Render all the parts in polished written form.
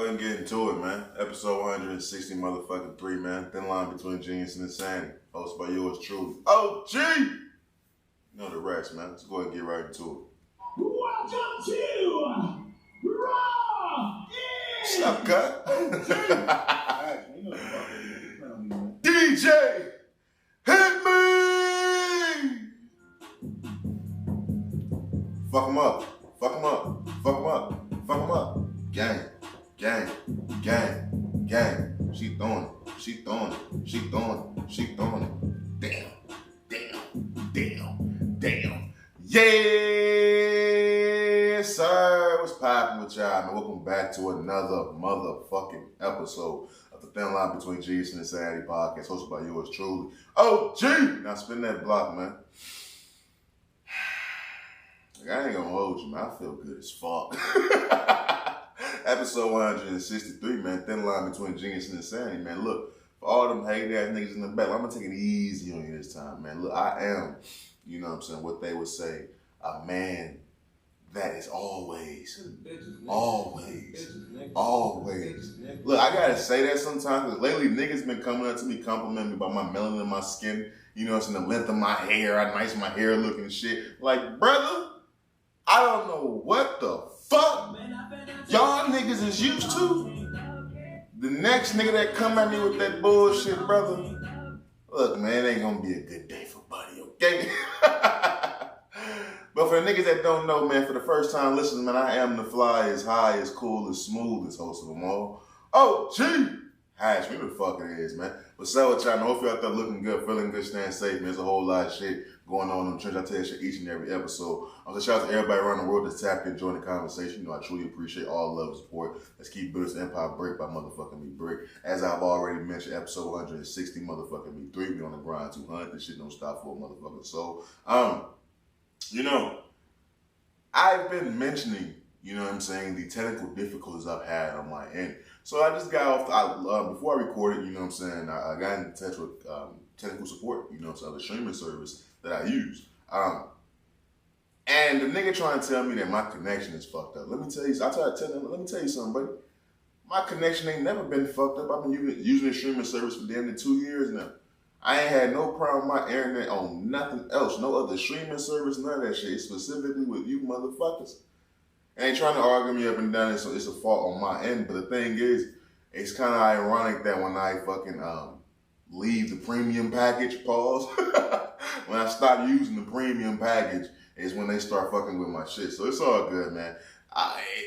ahead and get into it, man. Episode 160 motherfucking 3, man. Thin line between genius and insanity. Hosted by yours truly. OG! You know the rest, man. Let's go ahead and get right into it. Welcome to Raw! Stop, cut. DJ, hit me! Fuck him up. Fuck him up. Fuck him up. Fuck him up. Gang. Gang. Gang. Gang. She throwing it. She throwing it. She throwing it. She throwing it. Damn. Damn. Damn. Damn. Yes, sir. What's poppin' with y'all, man? Welcome back to another motherfucking episode of the Thin Line Between Genius and Insanity podcast, hosted by yours truly, OG. Now spin that block, man. I ain't gonna hold you, man. I feel good as fuck. Episode 163, man. Thin line between genius and insanity, man. Look, for all them hate ass niggas in the back, I'm gonna take it easy on you this time, man. Look, I am, you know what I'm saying, what they would say, a man that is always. Look, I gotta say that sometimes, because lately niggas been coming up to me, complimenting me about my melanin in my skin, you know what I'm saying, the length of my hair, how nice my hair looking and shit. Like, brother, I don't know what the fuck y'all niggas is used to. The next nigga that come at me with that bullshit, brother, look, man, it ain't gonna be a good day for Buddy, okay? But for the niggas that don't know, man, for the first time listening, man, I am the fly, as high, as cool, as smooth, as host of them all. OGHatch, who the fuck it is, man. What's up with y'all? I hope y'all out there looking good, feeling good, staying safe, man. There's a whole lot of shit going on in the trench. I tell you shit each and every episode. So shout out to everybody around the world that's tapped in, joining the conversation. You know, I truly appreciate all love and support. Let's keep building this empire brick by motherfucking me brick. As I've already mentioned, episode 160 motherfucking me 3. We on the grind 200. This shit don't stop for a motherfucking soul. You know, I've been mentioning, you know what I'm saying, the technical difficulties I've had on my end. So I just got off, before I recorded, you know what I'm saying, I got in touch with technical support, you know what I'm saying, the streaming service that I use. And the nigga trying to tell me that my connection is fucked up. Let me tell you something, buddy. My connection ain't never been fucked up. I've been using the streaming service for damn near 2 years now. I ain't had no problem with my internet on nothing else, no other streaming service, none of that shit. It's specifically with you motherfuckers. I ain't trying to argue me up and down, so it's a fault on my end. But the thing is, it's kind of ironic that when I fucking leave the premium package, pause, when I stop using the premium package is when they start fucking with my shit. So it's all good, man.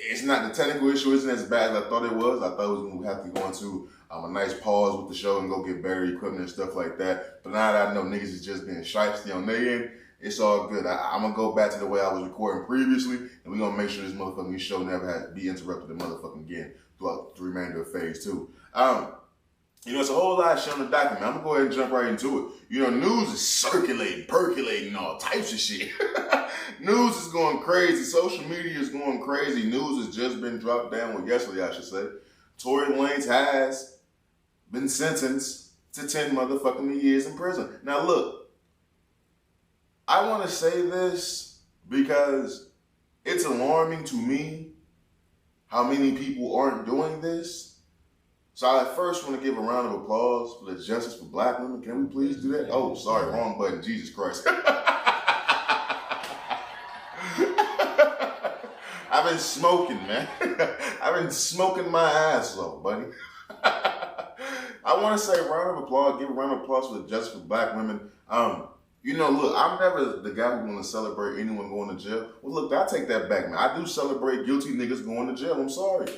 It's not, the technical issue isn't as bad as I thought it was. I thought it was going to have to go into a nice pause with the show and go get better equipment and stuff like that. But now that I know niggas is just being shiesty on their end, it's all good. I'm going to go back to the way I was recording previously, and we're going to make sure this motherfucking show never has to be interrupted the motherfucking again throughout the remainder of phase 2. You know, it's a whole lot of shit on the document. I'm going to go ahead and jump right into it. You know, news is circulating, percolating, all types of shit. News is going crazy. Social media is going crazy. News has just been dropped down, well, yesterday, I should say. Tory Lanez has been sentenced to 10 motherfucking years in prison. Now, look, I want to say this because it's alarming to me how many people aren't doing this. So I first want to give a round of applause for the justice for black women. Can we please do that? Oh, sorry, wrong button. Jesus Christ. I've been smoking, man. I've been smoking my ass off, buddy. I want to say a round of applause, give a round of applause for the justice for black women. You know, look, I'm never the guy who's going to celebrate anyone going to jail. Well, look, I take that back, man. I do celebrate guilty niggas going to jail. I'm sorry.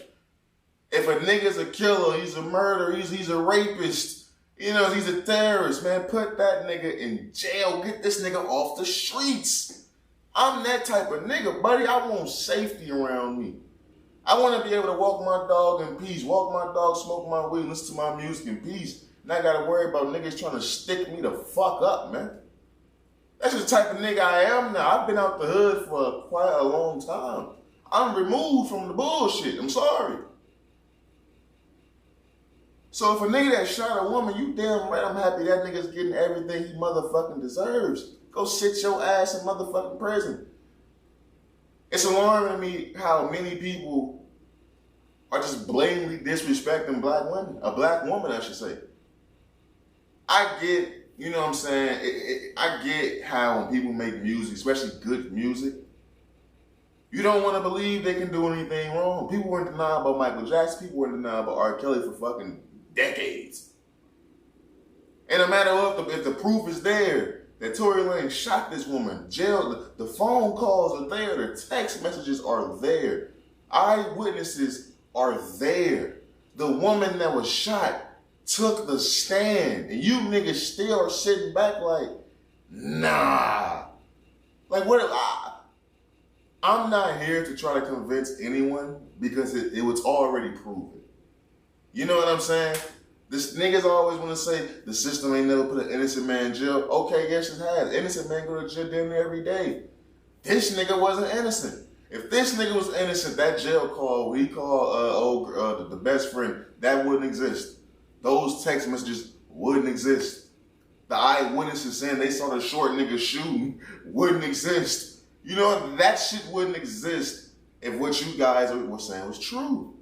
If a nigga's a killer, he's a murderer, he's a rapist, you know, he's a terrorist, man, put that nigga in jail. Get this nigga off the streets. I'm that type of nigga, buddy. I want safety around me. I want to be able to walk my dog in peace, walk my dog, smoke my weed, listen to my music in peace. And I got to worry about niggas trying to stick me the fuck up, man. That's the type of nigga I am now. I've been out the hood for quite a long time. I'm removed from the bullshit. I'm sorry. So if a nigga that shot a woman, you damn right I'm happy that nigga's getting everything he motherfucking deserves. Go sit your ass in motherfucking prison. It's alarming to me how many people are just blatantly disrespecting black women. A black woman, I should say. I get, you know what I'm saying? I get how when people make music, especially good music, you don't want to believe they can do anything wrong. People weren't denying about Michael Jackson. People weren't denying about R. Kelly for fucking decades. And no matter if the proof is there that Tory Lanez shot this woman, jail, the phone calls are there, the text messages are there, eyewitnesses are there. The woman that was shot took the stand, and you niggas still are sitting back like, nah. Like what? I'm not here to try to convince anyone because it was already proven. You know what I'm saying? This niggas always want to say the system ain't never put an innocent man in jail. Okay, yes it has. Innocent man go to jail damn near every day. This nigga wasn't innocent. If this nigga was innocent, that jail call he called the best friend, that wouldn't exist. Those text messages wouldn't exist. The eyewitnesses saying they saw the short nigga shooting wouldn't exist. You know, that shit wouldn't exist if what you guys were saying was true.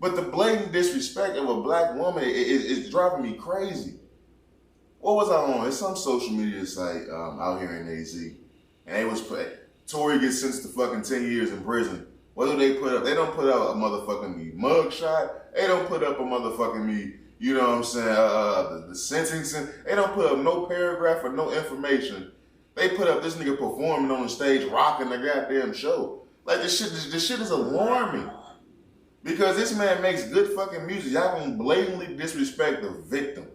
But the blatant disrespect of a black woman is driving me crazy. What was I on? It's some social media site out here in AZ. And they was Tory gets sentenced to fucking 10 years in prison. What do they put up? They don't put up a motherfucking mugshot. They don't put up a motherfucking you know what I'm saying, the sentencing. They don't put up no paragraph or no information. They put up this nigga performing on the stage, rocking the goddamn show. Like this shit is alarming. Because this man makes good fucking music. Y'all gonna blatantly disrespect the victim.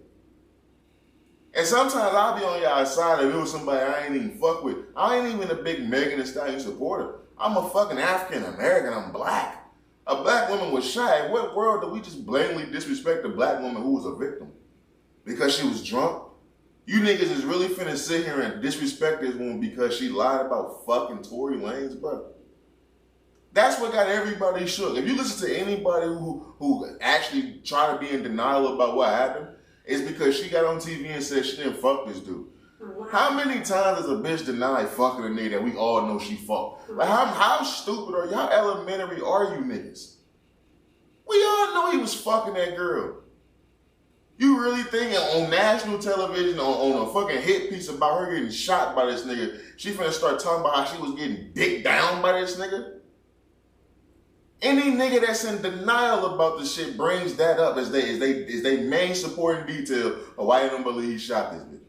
And sometimes I'll be on y'all side if it was somebody I ain't even fuck with. I ain't even a big Megan Thee Stallion supporter. I'm a fucking African American. I'm black. A black woman was shot. In what world do we just blatantly disrespect a black woman who was a victim? Because she was drunk? You niggas is really finna sit here and disrespect this woman because she lied about fucking Tory Lanez, bro. That's what got everybody shook. If you listen to anybody who actually try to be in denial about what happened, it's because she got on TV and said she didn't fuck this dude. Wow. How many times does a bitch deny fucking a nigga that we all know she fucked? Like how stupid are y'all elementary are you niggas? We all know he was fucking that girl. You really think on national television, on a fucking hit piece about her getting shot by this nigga, she finna start talking about how she was getting dicked down by this nigga? Any nigga that's in denial about this shit brings that up as they main supporting detail of why they don't believe he shot this nigga.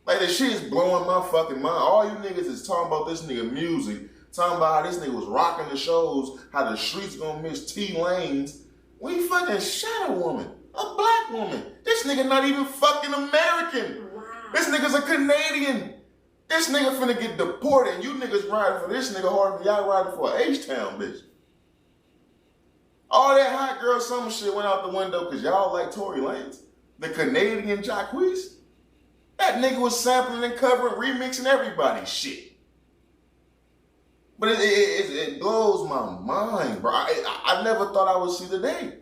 Like this shit is blowing my fucking mind. All you niggas is talking about this nigga music, talking about how this nigga was rocking the shows, how the streets gonna miss T lanes. We fucking shot a woman, a black woman. This nigga not even fucking American. Wow. This nigga's a Canadian. This nigga finna get deported and you niggas riding for this nigga harder than y'all riding for a H-Town bitch. All that hot girl summer shit went out the window because y'all like Tory Lanez. The Canadian Jacquees. That nigga was sampling and covering, remixing everybody's shit. But it blows my mind, bro. I never thought I would see the day.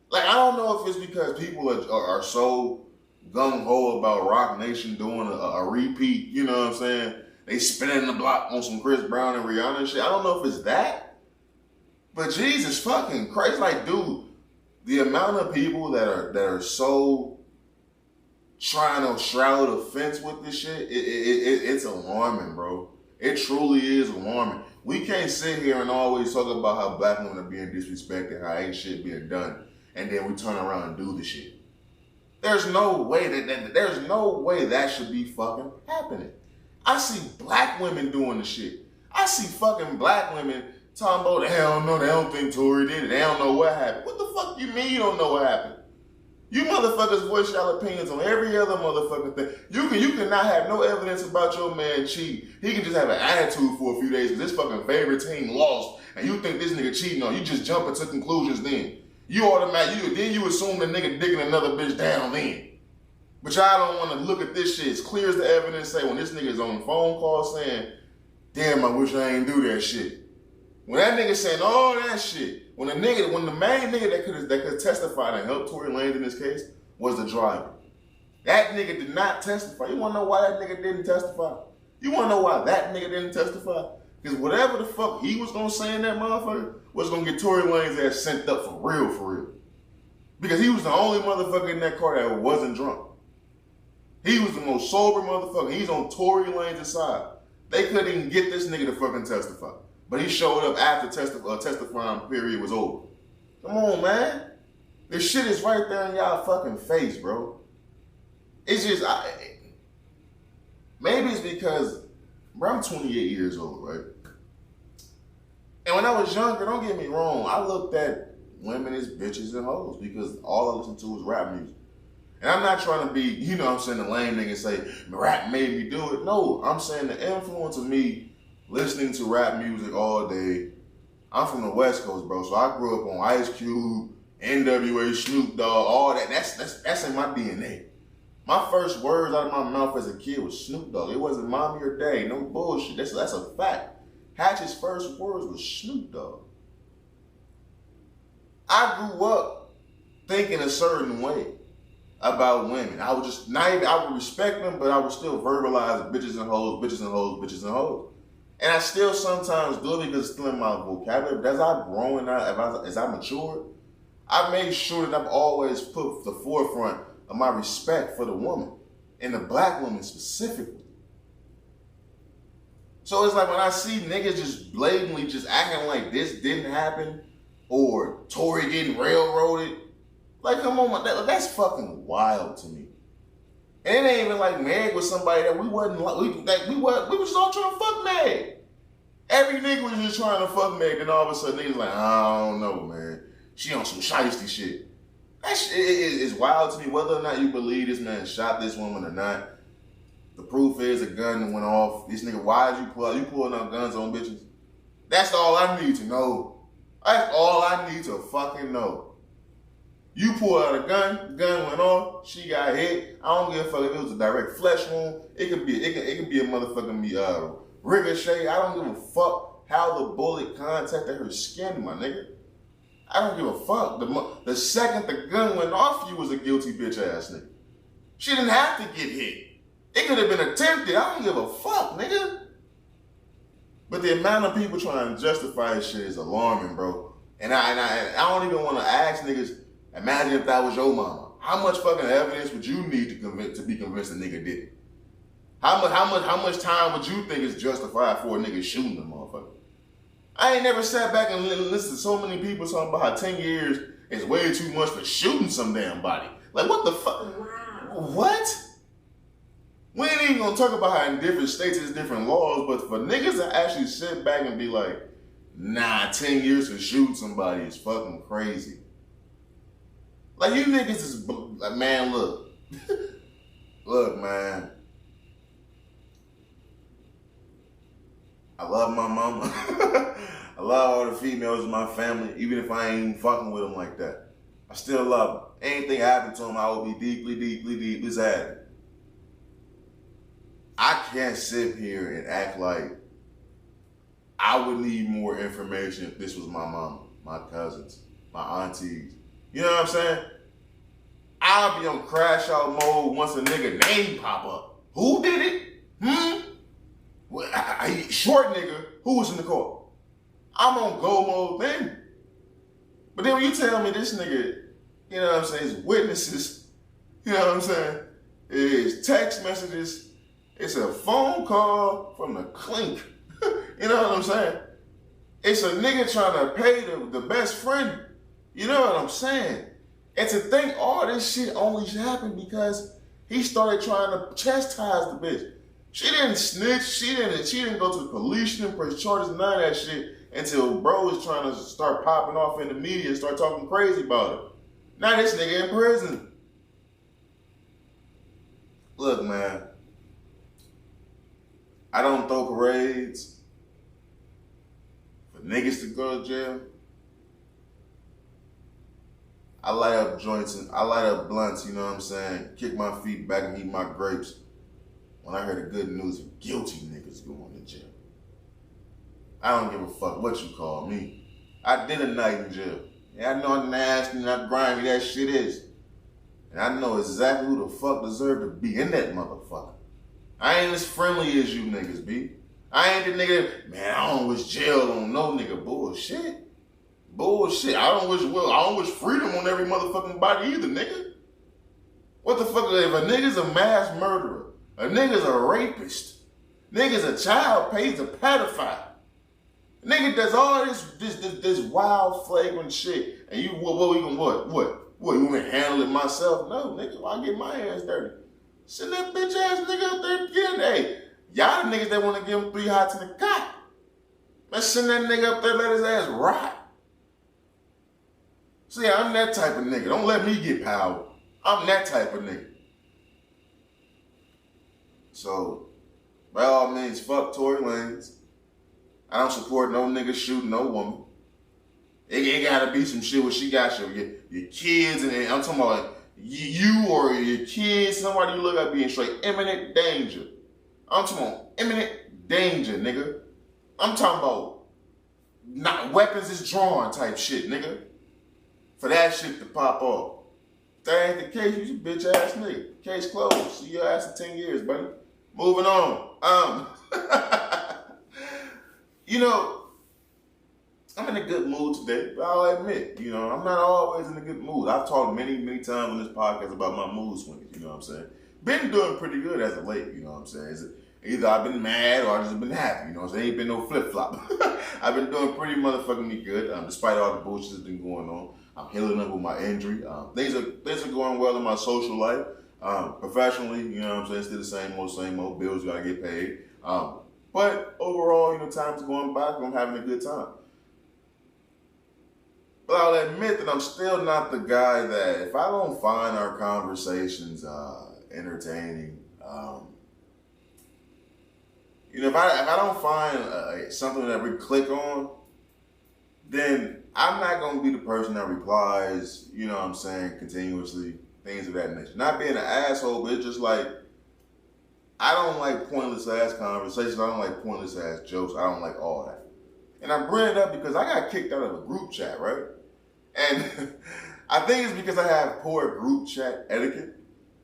Like, I don't know if it's because people are so gung-ho about Rock Nation doing a repeat, you know what I'm saying? They spinning the block on some Chris Brown and Rihanna and shit. I don't know if it's that. But Jesus fucking Christ, like, dude, the amount of people that are so trying to shroud offense with this shit, it's alarming, bro. It truly is alarming. We can't sit here and always talk about how black women are being disrespected, how ain't shit being done, and then we turn around and do the shit. There's no way that should be fucking happening. I see black women doing the shit. I see fucking black women talking about, they don't know, they don't think Tory did it, they don't know what happened. What the fuck you mean you don't know what happened? You motherfuckers voice y'all opinions on every other motherfucking thing. You cannot have no evidence about your man cheating. He can just have an attitude for a few days because his fucking favorite team lost, and you think this nigga cheating on you. Just jump into conclusions then. You assume the nigga digging another bitch down then. But y'all don't want to look at this shit as clear as the evidence say when this nigga is on the phone call saying, damn, I wish I ain't do that shit. When that nigga saying all that shit, when the main nigga that could testify and help Tory Lanez in this case was the driver. That nigga did not testify. You wanna know why that nigga didn't testify? You wanna know why that nigga didn't testify? Because whatever the fuck he was gonna say in that motherfucker was gonna get Tory Lanez ass sent up for real. Because he was the only motherfucker in that car that wasn't drunk. He was the most sober motherfucker. He's on Tory Lanez's side. They couldn't even get this nigga to fucking testify. But he showed up after testifying period was over. Come on, man. This shit is right there in y'all fucking face, bro. It's just, maybe it's because, bro, I'm 28 years old, right? And when I was younger, don't get me wrong, I looked at women as bitches and hoes because all I listened to was rap music. And I'm not trying to be, you know what I'm saying, the lame nigga and say, rap made me do it. No, I'm saying the influence of me listening to rap music all day. I'm from the West Coast, bro, so I grew up on Ice Cube, NWA, Snoop Dogg, all that. That's in my DNA. My first words out of my mouth as a kid was Snoop Dogg. It wasn't mommy or daddy. No bullshit. That's a fact. Hatch's first words was Snoop Dogg. I grew up thinking a certain way about women. I would just I would respect them, but I would still verbalize bitches and hoes, bitches and hoes, bitches and hoes. And I still sometimes do it because it's still in my vocabulary. But as I've grown and as I matured, I made sure that I've always put the forefront of my respect for the woman, and the black woman specifically. So it's like when I see niggas just blatantly just acting like this didn't happen, or Tory getting railroaded, like come on, that's fucking wild to me. And it ain't even like Meg was somebody that we wasn't like, we was just all trying to fuck Meg. Every nigga was just trying to fuck Meg, and all of a sudden niggas like, I don't know, man. She on some shiesty shit. That shit is wild to me, whether or not you believe this man shot this woman or not. The proof is a gun went off. This nigga, why did you pulling out guns on bitches? That's all I need to know. That's all I need to fucking know. You pull out a gun, the gun went off, she got hit. I don't give a fuck if it was a direct flesh wound. It could be a motherfucking ricochet. I don't give a fuck how the bullet contacted her skin, my nigga. I don't give a fuck. The second the gun went off, you was a guilty bitch ass nigga. She didn't have to get hit. It could have been attempted. I don't give a fuck, nigga. But the amount of people trying to justify this shit is alarming, bro. And I don't even want to ask niggas, imagine if that was your mama. How much fucking evidence would you need to be convinced a nigga did it? How much time would you think is justified for a nigga shooting a motherfucker? I ain't never sat back and listened to so many people talking about how 10 years is way too much for shooting some damn body. Like, what the fuck? Wow. What? We ain't even gonna talk about how in different states there's different laws, but for niggas to actually sit back and be like, nah, 10 years for shooting somebody is fucking crazy. Like, you niggas is, like, man, look. Look, man. I love my mama. I love all the females in my family, even if I ain't fucking with them like that. I still love them. Anything happened to them, I would be deeply sad. I can't sit here and act like I would need more information if this was my mama, my cousins, my aunties. You know what I'm saying? I'll be on crash out mode once a nigga name pop up. Who did it? Short nigga, who was in the car? I'm on go mode then. But then when you tell me this nigga, you know what I'm saying, his witnesses, you know what I'm saying, his text messages, it's a phone call from the clink. You know what I'm saying? It's a nigga trying to pay the best friend. You know what I'm saying? And to think all this shit only happened because he started trying to chastise the bitch. She didn't snitch. She didn't go to the police. She didn't press charges, none of that shit until bro was trying to start popping off in the media and start talking crazy about her. Now this nigga in prison. Look, man. I don't throw parades for niggas to go to jail. I light up joints and I light up blunts, you know what I'm saying? Kick my feet back and eat my grapes when I heard the good news of guilty niggas going to jail. I don't give a fuck what you call me. I did a night in jail. And I know how nasty and how grimy that shit is. And I know exactly who the fuck deserve to be in that motherfucker. I ain't as friendly as you niggas be. I ain't the nigga, man, I don't wish jail on no nigga. Bullshit. I don't wish freedom on every motherfucking body either, nigga. What the fuck, if a nigga's a mass murderer, a nigga's a rapist, nigga's a child, pays a pedophile, nigga does all this wild, flagrant shit, and you, what, you want me to handle it myself? No, nigga, why get my hands dirty? Send that bitch ass nigga up there again. Hey, y'all the niggas that want to give him 3 hots in the cot. Let's send that nigga up there, let his ass rot. See, I'm that type of nigga. Don't let me get power. I'm that type of nigga. So, by all means, fuck Tory Lanez. I don't support no nigga shooting no woman. It gotta be some shit where she got your kids, and I'm talking about you or your kids, somebody you look at being straight imminent danger. I'm talking about imminent danger, nigga. I'm talking about not weapons is drawn type shit, nigga. For that shit to pop off. If that ain't the case, you a bitch ass nigga. Case closed. See your ass in 10 years, buddy. Moving on. You know, I'm in a good mood today, but I'll admit, you know, I'm not always in a good mood. I've talked many, many times on this podcast about my mood swings, you know what I'm saying? Been doing pretty good as of late, you know what I'm saying? Either I've been mad or I've just been happy, you know what I'm saying? Ain't been no flip-flop. I've been doing pretty motherfucking good, despite all the bullshit that's been going on. I'm healing up with my injury. Things are going well in my social life. Professionally, you know what I'm saying? Still the same old bills gotta get paid. But overall, you know, time's going by, I'm having a good time. But I'll admit that I'm still not the guy that, if I don't find our conversations entertaining, you know, if I don't find something that we click on, then I'm not going to be the person that replies, you know what I'm saying, continuously, things of that nature. Not being an asshole, but it's just like, I don't like pointless ass conversations. I don't like pointless ass jokes. I don't like all that. And I bring it up because I got kicked out of a group chat, right? And I think it's because I have poor group chat etiquette.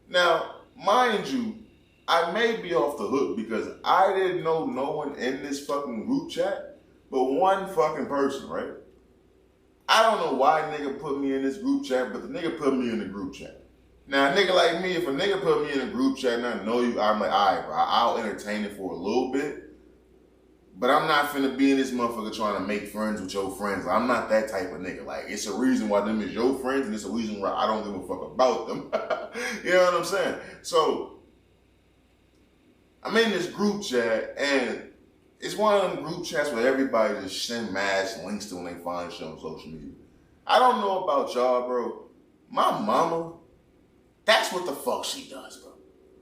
Now, mind you, I may be off the hook because I didn't know no one in this fucking group chat but one fucking person, right? I don't know why nigga put me in this group chat, but the nigga put me in the group chat. Now, a nigga like me, if a nigga put me in a group chat and I know you, I'm like, all right, bro, I'll entertain it for a little bit. But I'm not finna be in this motherfucker trying to make friends with your friends. I'm not that type of nigga. Like, it's a reason why them is your friends, and it's a reason why I don't give a fuck about them. You know what I'm saying? So, I'm in this group chat, and it's one of them group chats where everybody just send mass links to when they find shit on social media. I don't know about y'all, bro. My mama, that's what the fuck she does, bro.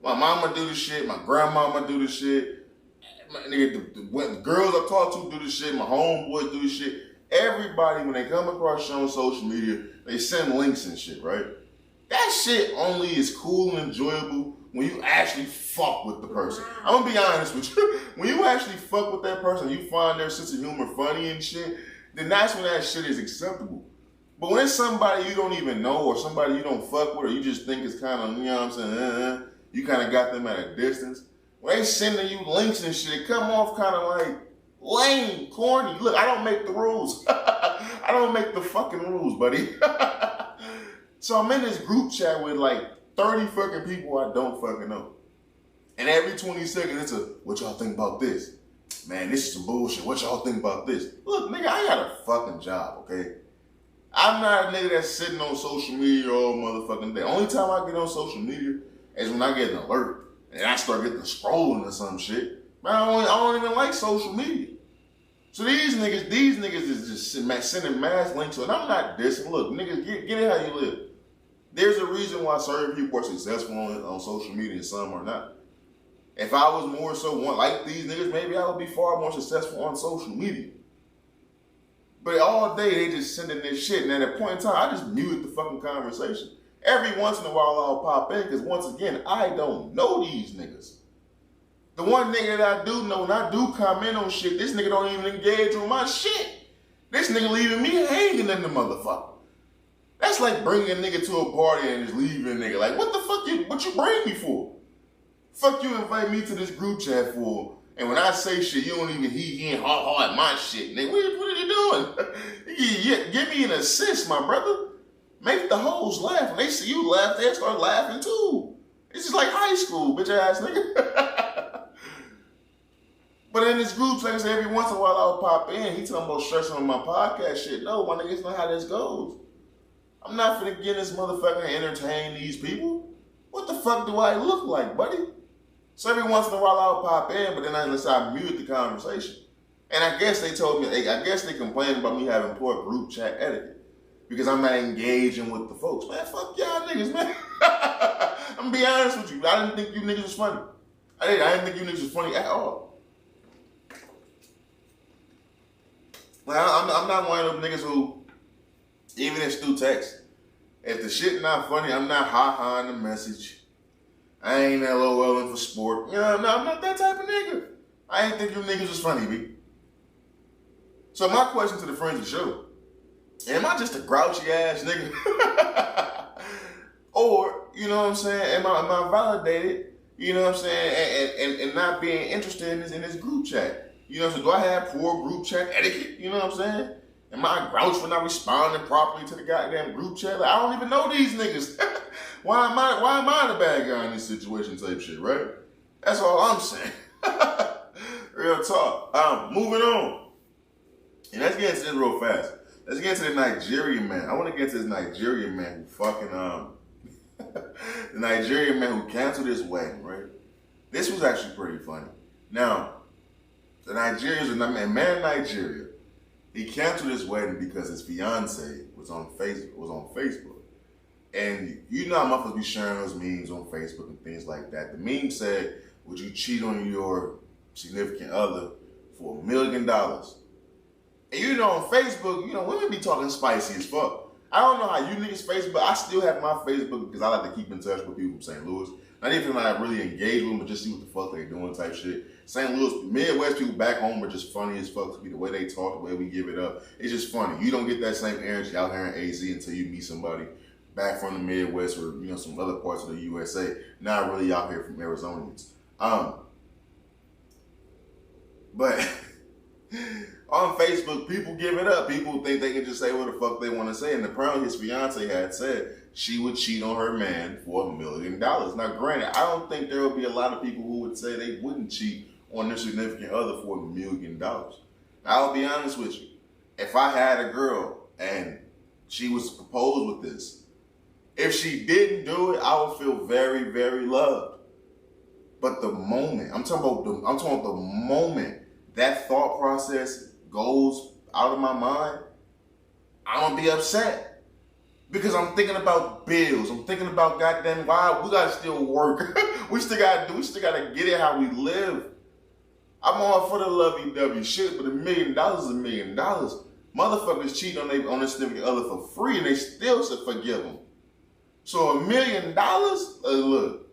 My mama do this shit. My grandmama do this shit. The girls I talk to do this shit. My homeboys do this shit. Everybody, when they come across shit on social media, they send links and shit, right? That shit only is cool and enjoyable when you actually fuck with the person. I'm gonna be honest with you. When you actually fuck with that person, you find their sense of humor funny and shit, then that's when that shit is acceptable. But when it's somebody you don't even know or somebody you don't fuck with or you just think is kind of, you know what I'm saying, you kind of got them at a distance, when they sending you links and shit, it come off kind of like lame, corny. Look, I don't make the rules. I don't make the fucking rules, buddy. So I'm in this group chat with like 30 fucking people I don't fucking know. And every 20 seconds, it's a, what y'all think about this? Man, this is some bullshit. What y'all think about this? Look, nigga, I got a fucking job, okay? I'm not a nigga that's sitting on social media all motherfucking day. Only time I get on social media is when I get an alert and I start getting scrolling or some shit. Man, I don't even like social media. So these niggas is just sending mass links to it. And I'm not dissing. Look, niggas, get it how you live. There's a reason why certain people are successful on social media and some are not. If I was more so like these niggas, maybe I would be far more successful on social media. But all day they just sending this shit, and at a point in time, I just muted the fucking conversation. Every once in a while I'll pop in, because once again, I don't know these niggas. The one nigga that I do know, and I do comment on shit, this nigga don't even engage with my shit. This nigga leaving me hanging in the motherfucker. That's like bringing a nigga to a party and just leaving a nigga. Like, what the fuck what you bring me for? Fuck you invite me to this group chat for, And when I say shit, you don't even he ain't hard my shit. Nigga, what are you doing? Give me an assist, my brother. Make the hoes laugh. When they see you laugh, they start laughing too. It's just like high school, bitch ass nigga. But in this group, like I say, every once in a while I'll pop in. He talking about stressing on my podcast shit. No, my nigga, it's not how this goes. I'm not finna get this motherfucker and entertain these people. What the fuck do I look like, buddy? So every once in a while I'll pop in, but then I mute the conversation. And I guess they told me, I guess they complained about me having poor group chat etiquette. Because I'm not engaging with the folks. Man, fuck y'all niggas, man. I'm gonna be honest with you. I didn't think you niggas was funny. I didn't think you niggas was funny at all. Like, I'm not one of them niggas who, even if it's through text, if the shit not funny, I'm not ha-ha in the message. I ain't LOLing for sport. You know, I'm not that type of nigga. I ain't think you niggas was funny, B. So my question to the friends of the show, am I just a grouchy ass nigga? Or, you know what I'm saying, am I validated, you know what I'm saying, and not being interested in this group chat? You know, so do I have poor group chat etiquette? You know what I'm saying? Am I a grouch for not responding properly to the goddamn group chat? Like, I don't even know these niggas. Why am I the bad guy in this situation type shit, right? That's all I'm saying. Real talk. Moving on. And let's get into this real fast. Let's get into the Nigerian man. I want to get to this Nigerian man who fucking, the Nigerian man who canceled his wedding, right? This was actually pretty funny. Now, the Nigerians, a man in Nigeria, he canceled his wedding because his fiance was on Facebook. And you know I'm supposed to be sharing those memes on Facebook and things like that. The meme said, would you cheat on your significant other for $1 million? And you know, on Facebook, you know, women be talking spicy as fuck. I don't know how you niggas Facebook, but I still have my Facebook because I like to keep in touch with people from St. Louis. Not even like really engage with them, but just see what the fuck they doing type shit. St. Louis, Midwest people back home are just funny as fuck. The way they talk, the way we give it up, it's just funny. You don't get that same energy out here in AZ until you meet somebody back from the Midwest or, you know, some other parts of the USA. Not really out here from Arizonians. But on Facebook, people give it up. People think they can just say what the fuck they want to say. And apparently his fiance had said she would cheat on her man for $1 million. Now, granted, I don't think there will be a lot of people who would say they wouldn't cheat on their significant other for $1 million. I'll be honest with you. If I had a girl and she was proposed with this, if she didn't do it, I would feel very, very loved. But the moment, I'm talking about the moment that thought process goes out of my mind, I'm gonna be upset. Because I'm thinking about bills. I'm thinking about goddamn why we gotta still work. we still gotta get it how we live. I'm all for the lovey-dovey shit, but $1 million is $1 million. Motherfuckers cheat on their significant other for free and they still should forgive them. So $1 million, look,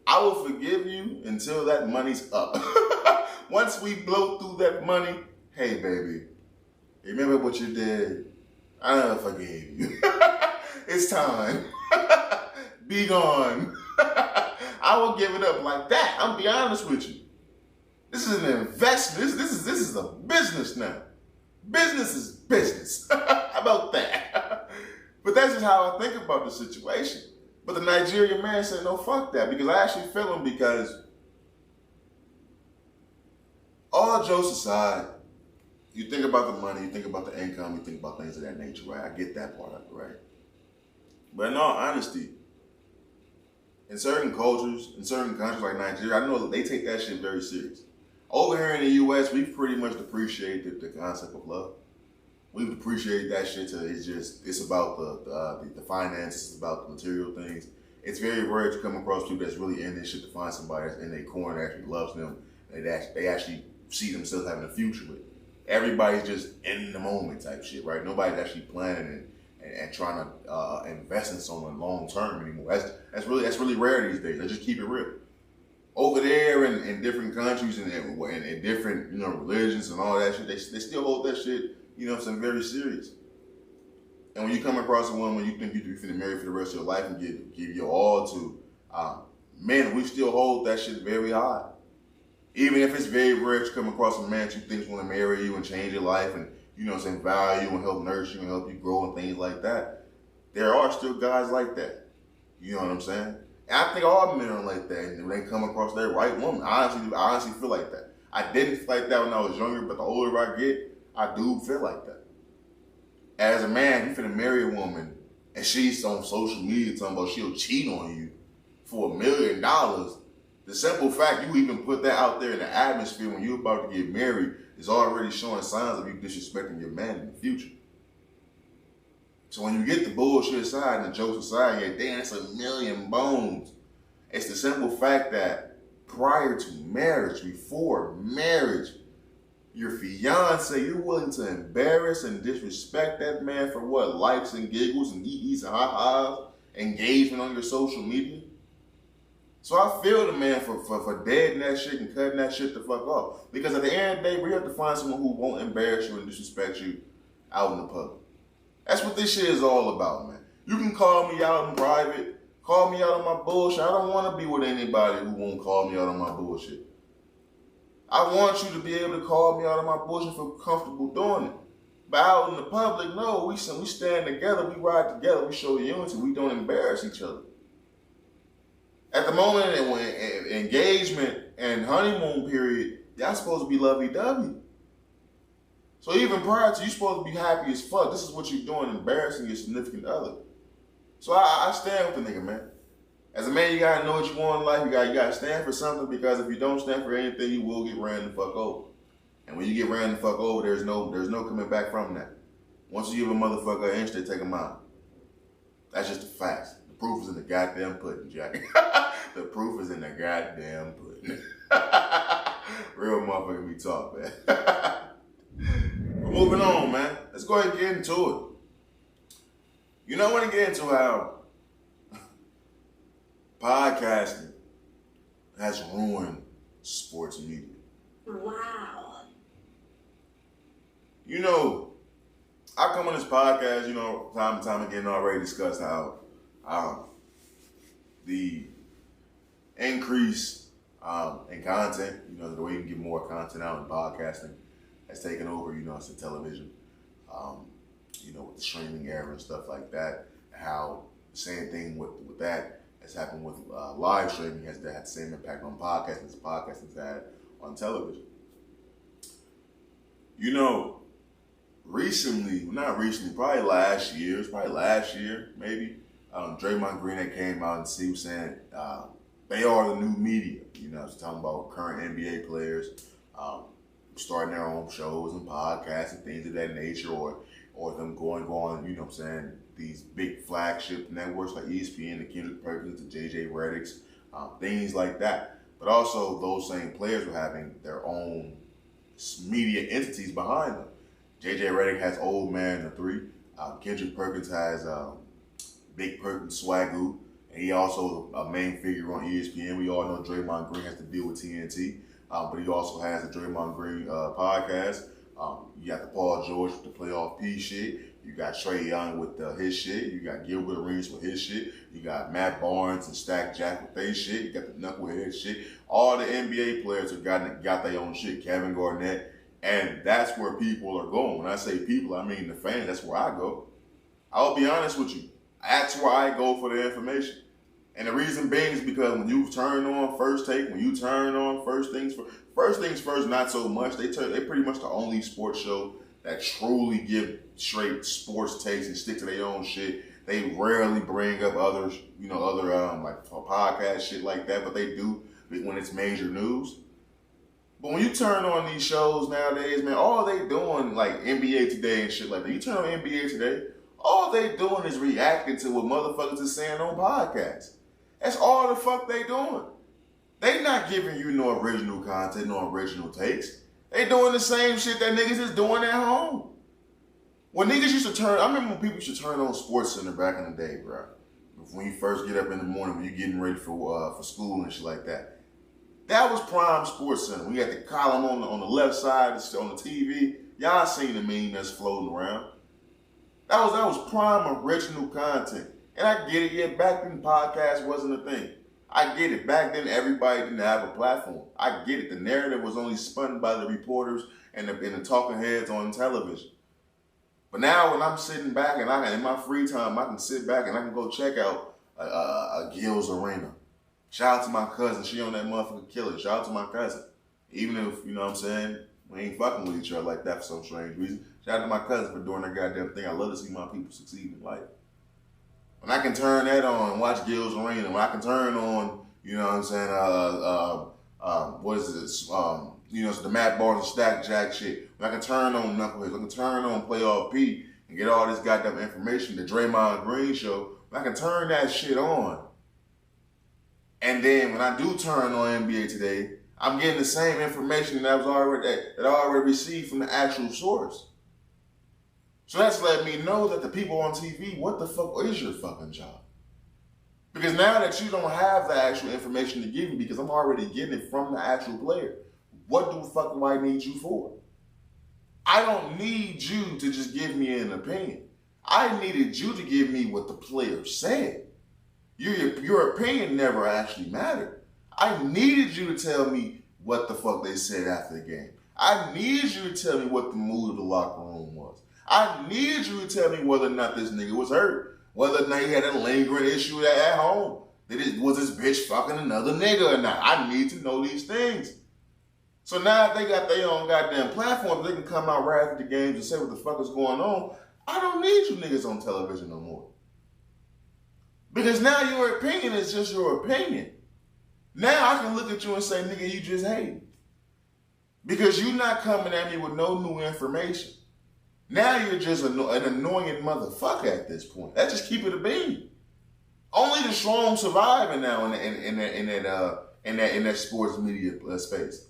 I will forgive you until that money's up. Once we blow through that money, hey baby, remember what you did? I forgave you. It's time. Be gone. I will give it up like that. I'm be honest with you. This is an investment. This is a business now. Business is business. How about that? But that's just how I think about the situation. But the Nigerian man said, no, fuck that. Because I actually feel him because all jokes aside, you think about the money, you think about the income, you think about things of that nature, right? I get that part of it, right? But in all honesty, in certain cultures, in certain countries like Nigeria, I know that they take that shit very serious. Over here in the U.S., we've pretty much depreciated the concept of love. We've depreciated that shit to it's about the finances, it's about the material things. It's very rare to come across people that's really in this shit to find somebody that's in their corner that actually loves them and they actually see themselves having a future with. Everybody's just in the moment type shit, right? Nobody's actually planning and trying to invest in someone long term anymore. That's really rare these days. Let's just keep it real. Over there in different countries and in different, you know, religions and all that shit, they still hold that shit, you know what I'm saying, very serious. And when you come across a woman you think you're finna marry for the rest of your life and give your all to, man, we still hold that shit very high. Even if it's very rare to come across a man you think want to marry you and change your life and, you know what I'm saying, value and help nurture you and help you grow and things like that, there are still guys like that. You know what I'm saying? And I think all men are like that. And when they come across their right woman, I honestly feel like that. I didn't feel like that when I was younger, but the older I get, I do feel like that. As a man, you finna marry a woman and she's on social media talking about she'll cheat on you for $1 million. The simple fact you even put that out there in the atmosphere when you're about to get married is already showing signs of you disrespecting your man in the future. So when you get the bullshit aside and the jokes aside, yeah, damn, it's $1 million bones. It's the simple fact that prior to marriage, before marriage, your fiance, you're willing to embarrass and disrespect that man for what? Likes and giggles and hee-hees and ha-has, engagement on your social media. So I feel the man for deading that shit and cutting that shit the fuck off. Because at the end of the day, we have to find someone who won't embarrass you and disrespect you out in the public. That's what this shit is all about, man. You can call me out in private, call me out on my bullshit. I don't want to be with anybody who won't call me out on my bullshit. I want you to be able to call me out on my bullshit and feel comfortable doing it. But out in the public, no, we stand together, we ride together, we show unity, we don't embarrass each other. At the moment when engagement and honeymoon period, y'all supposed to be lovey-dovey. So even prior to you supposed to be happy as fuck, this is what you're doing, embarrassing your significant other. So I stand with the nigga, man. As a man, you gotta know what you want in life. You gotta stand for something, because if you don't stand for anything, you will get ran the fuck over. And when you get ran the fuck over, there's no coming back from that. Once you give a motherfucker an inch, they take him out. That's just the facts. The proof is in the goddamn pudding, Jack. The proof is in the goddamn pudding. Real motherfucker be talk, man. But moving on, man. Let's go ahead and get into it. You know, I want to get into how podcasting has ruined sports media. Wow. You know, I come on this podcast, you know, time and time again, already discussed how the increase in content, you know, the way you can get more content out in podcasting has taken over, you know, it's the television, you know, with the streaming era and stuff like that. How the same thing with that has happened with live streaming has had the same impact on podcasting as podcasting's had on television. You know, probably last year, maybe, Draymond Green that came out and he was saying they are the new media. You know, he's talking about current NBA players starting their own shows and podcasts and things of that nature, or them going on, you know what I'm saying, these big flagship networks like ESPN, the Kendrick Perkins, the JJ Reddick's, things like that. But also those same players were having their own media entities behind them. JJ Redick has Old Man the 3. Kendrick Perkins has Big Perkins Swagoo. And he also a main figure on ESPN. We all know Draymond Green has to deal with TNT. But he also has the Draymond Green podcast. You got the Paul George with the playoff P shit. You got Trae Young with his shit. You got Gilbert Arenas with his shit. You got Matt Barnes and Stack Jack with their shit. You got the Knucklehead shit. All the NBA players have got their own shit. Kevin Garnett. And that's where people are going. When I say people, I mean the fans. That's where I go. I'll be honest with you. That's where I go for the information. And the reason being is because when you turn on First Take, when you turn on First Things First, not so much. They pretty much the only sports show that truly give straight sports takes and stick to their own shit. They rarely bring up others, you know, other like podcast shit like that, but they do when it's major news. But when you turn on these shows nowadays, man, all they doing like NBA Today and shit like that. You turn on NBA Today, all they doing is reacting to what motherfuckers are saying on podcasts. That's all the fuck they doing. They not giving you no original content, no original takes. They doing the same shit that niggas is doing at home. When niggas used to turn, I remember when people used to turn on SportsCenter back in the day, bro. When you first get up in the morning, when you're getting ready for school and shit like that. That was prime SportsCenter. We had the column on the left side on the TV. Y'all seen the meme that's floating around. That was prime original content. And I get it, yeah, back then podcast wasn't a thing. I get it. Back then, everybody didn't have a platform. I get it. The narrative was only spun by the reporters and the talking heads on television. But now when I'm sitting back and in my free time, I can sit back and I can go check out a Gil's Arena. Shout out to my cousin. She on that motherfucker killer. Shout out to my cousin. Even if, you know what I'm saying, we ain't fucking with each other like that for some strange reason. Shout out to my cousin for doing that goddamn thing. I love to see my people succeed in life. When I can turn that on and watch Gil's Arena, when I can turn on, you know what I'm saying, what is this, you know, it's the Matt Barnes and Stack Jack shit. When I can turn on Knuckleheads, I can turn on Playoff P and get all this goddamn information, the Draymond Green show, when I can turn that shit on. And then when I do turn on NBA Today, I'm getting the same information that I already received from the actual source. So that's letting me know that the people on TV, what the fuck is your fucking job? Because now that you don't have the actual information to give me, because I'm already getting it from the actual player, what the fuck do I need you for? I don't need you to just give me an opinion. I needed you to give me what the player said. Your opinion never actually mattered. I needed you to tell me what the fuck they said after the game. I needed you to tell me what the mood of the locker room was. I needed you to tell me whether or not this nigga was hurt, whether or not he had a lingering issue at home. Was this bitch fucking another nigga or not? I need to know these things. So now if they got their own goddamn platform, they can come out right after the games and say what the fuck is going on. I don't need you niggas on television no more. Because now your opinion is just your opinion. Now I can look at you and say, nigga, you just hate. Because you're not coming at me with no new information. Now you're just an annoying motherfucker at this point. Let's just keep it a bean. Only the strong surviving now in that sports media space.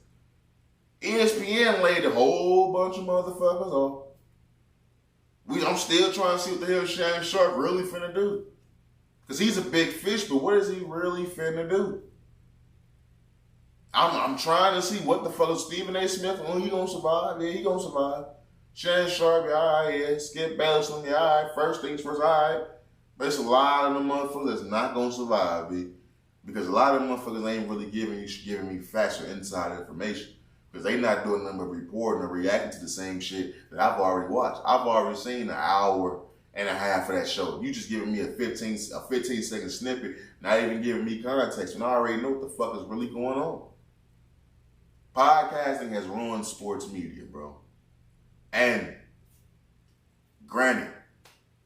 ESPN laid a whole bunch of motherfuckers off. I'm still trying to see what the hell Shannon Sharp really finna do. Because he's a big fish, but what is he really finna do? I'm trying to see what the fuck is Stephen A. Smith. Oh, he gonna survive? Yeah, he gonna survive. Shannon Sharp, yeah, all right, yeah. Skip Bayless, yeah, all right. First things first, all right. But it's a lot of them motherfuckers that's not gonna survive, B. Because a lot of them motherfuckers ain't really giving me facts or inside information. Because they not doing nothing but reporting or reacting to the same shit that I've already watched. I've already seen an hour and a half of that show. You just giving me a 15-second snippet, not even giving me context, and I already know what the fuck is really going on. Podcasting has ruined sports media, bro. And granted,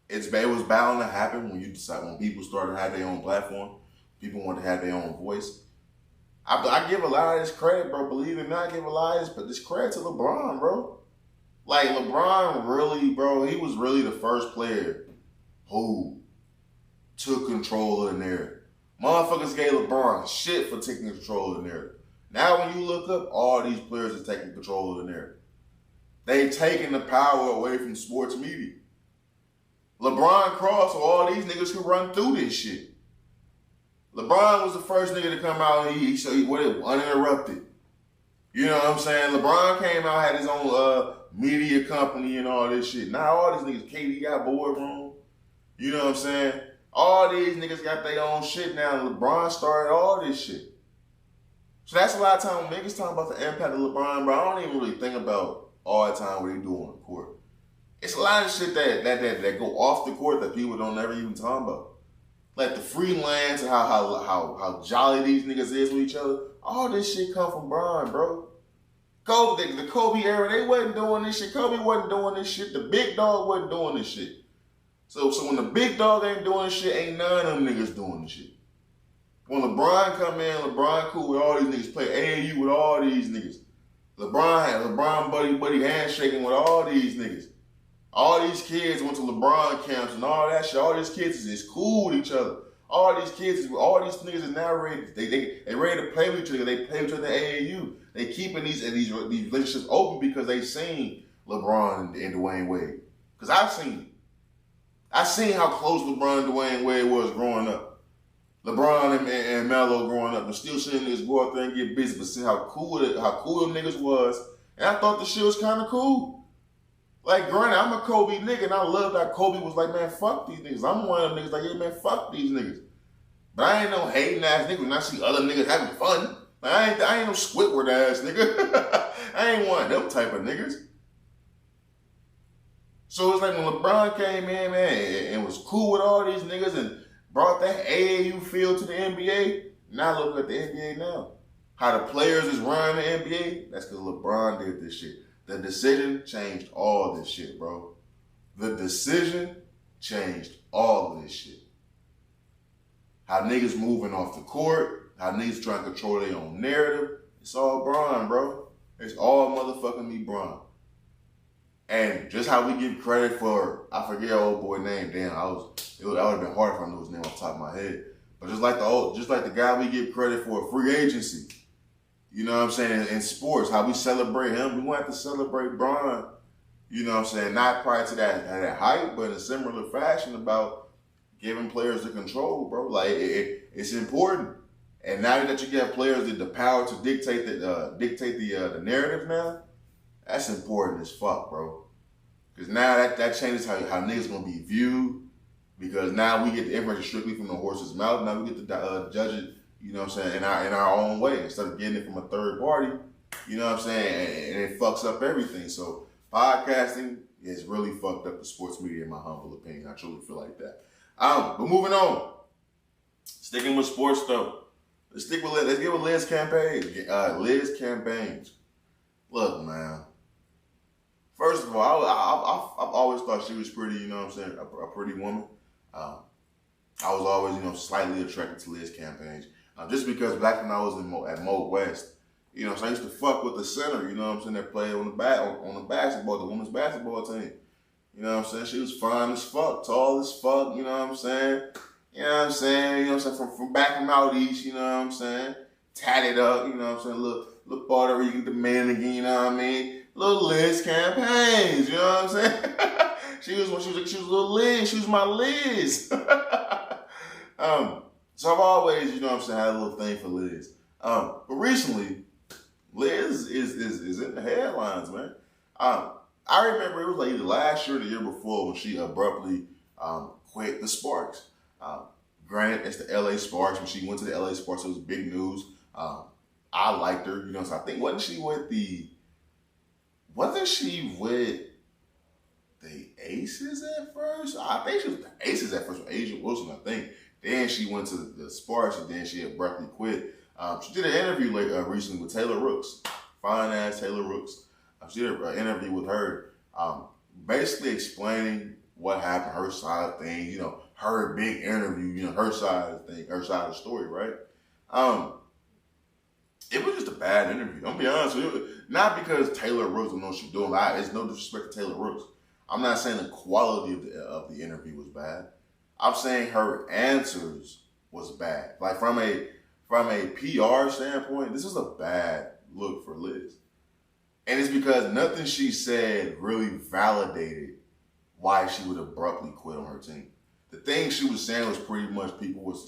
it was bound to happen when people started to have their own platform. People want to have their own voice. I give a lot of this credit, bro. Believe it or not, I give a lot of this credit to LeBron, bro. Like, LeBron really, bro, he was really the first player who took control of the narrative. Motherfuckers gave LeBron shit for taking control of the narrative. Now when you look up, all these players are taking control of the narrative. They've taken the power away from sports media. LeBron crossed so all these niggas could run through this shit. LeBron was the first nigga to come out and he uninterrupted. You know what I'm saying? LeBron came out, had his own media company and all this shit. Now all these niggas, KD got boardroom. You know what I'm saying? All these niggas got their own shit now. LeBron started all this shit. So that's a lot of time when niggas talking about the impact of LeBron, bro. I don't even really think about all the time what they do on the court. It's a lot of shit that go off the court that people don't ever even talk about. Like the freelance and how jolly these niggas is with each other. All this shit come from Bron, bro. The Kobe era, they wasn't doing this shit. Kobe wasn't doing this shit. The big dog wasn't doing this shit. So when the big dog ain't doing this shit, ain't none of them niggas doing this shit. When LeBron come in, LeBron cool with all these niggas, play AAU with all these niggas. LeBron had LeBron buddy handshaking with all these niggas. All these kids went to LeBron camps and all that shit. All these kids is cool with each other. All these niggas is now ready. They ready to play with each other. They play with each other in AAU. They keeping these relationships open because they seen LeBron and Dwayne Wade. Because I've seen it. I seen how close LeBron and Dwayne Wade was growing up. LeBron and Melo growing up and still seeing niggas go out there and get busy, but see how cool them niggas was. And I thought the shit was kind of cool. Like, granted, I'm a Kobe nigga, and I love that Kobe was like, man, fuck these niggas. I'm one of them niggas like, yeah, man, fuck these niggas. But I ain't no hating ass nigga when I see other niggas having fun. Like, I ain't no Squidward ass nigga. I ain't one of them type of niggas. So it's like when LeBron came in, man, and was cool with all these niggas and brought that AAU feel to the NBA. Now look at the NBA now. How the players is running the NBA, that's because LeBron did this shit. The decision changed all this shit, bro. The decision changed all of this shit. How niggas moving off the court, how niggas trying to control their own narrative. It's all Bron, bro. It's all motherfucking me, Bron. And just how we give credit for, I forget old boy name, damn, that would have been hard if I knew his name off the top of my head. But just like the guy we give credit for free agency, you know what I'm saying, in sports, how we celebrate him, we want to celebrate Bron, you know what I'm saying, not prior to that hype, but in a similar fashion about giving players the control, bro. Like, it's important. And now that you get players with the power to dictate the narrative now, that's important as fuck, bro. Because now that changes how niggas gonna be viewed. Because now we get the information strictly from the horse's mouth. Now we get to judge it, you know what I'm saying, in our own way instead of getting it from a third party. You know what I'm saying, and it fucks up everything. So podcasting has really fucked up the sports media, in my humble opinion. I truly feel like that. But moving on, sticking with sports though. Let's get with Liz Cambage. Liz Cambage. Look, man. First of all, I've always thought she was pretty, you know what I'm saying, a pretty woman. I was always, you know, slightly attracted to Liz Cambage. Just because back when I was at Mo West, you know, so I used to fuck with the center, you know what I'm saying, that played on the basketball, the women's basketball team. You know what I'm saying? She was fine as fuck, tall as fuck, you know what I'm saying? You know what I'm saying? You know what I'm saying? From back from out east, you know what I'm saying? Tatted up, you know what I'm saying? Little Puerto Rican Dominican, you know what I mean? Little Liz Cambage, you know what I'm saying? she was little Liz, she was my Liz. So I've always, you know what I'm saying, had a little thing for Liz. But recently, Liz is in the headlines, man. I remember it was like either last year or the year before when she abruptly quit the Sparks. Granted, it's the LA Sparks. When she went to the LA Sparks, it was big news. I liked her, you know, so I think wasn't she with the Aces at first? I think she was with the Aces at first with Asia Wilson, I think. Then she went to the Sparks and then she abruptly quit. She did an interview recently with Taylor Rooks, fine ass Taylor Rooks. She did an interview with her, basically explaining what happened, her side of things, you know, her big interview, you know, her side of the story, right? It was just a bad interview. I'm gonna be honest with you. Not because Taylor Rooks don't know what she's doing. It's no disrespect to Taylor Rooks. I'm not saying the quality of the interview was bad. I'm saying her answers was bad. Like from a PR standpoint, this was a bad look for Liz. And it's because nothing she said really validated why she would abruptly quit on her team. The thing she was saying was pretty much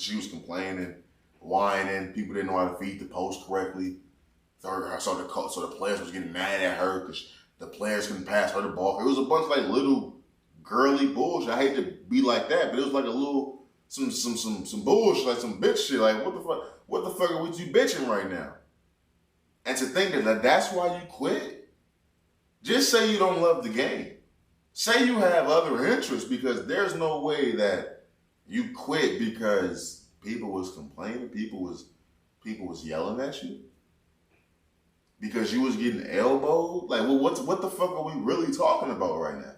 she was complaining, whining, people didn't know how to feed the post correctly. So the players was getting mad at her because the players couldn't pass her the ball. It was a bunch of like little girly bullshit. I hate to be like that, but it was like a little some bullshit, like some bitch shit. Like what the fuck are you bitching right now? And to think that that's why you quit, just say you don't love the game. Say you have other interests, because there's no way that you quit because people was complaining, people was yelling at you, because you was getting elbowed. Like, well, what the fuck are we really talking about right now?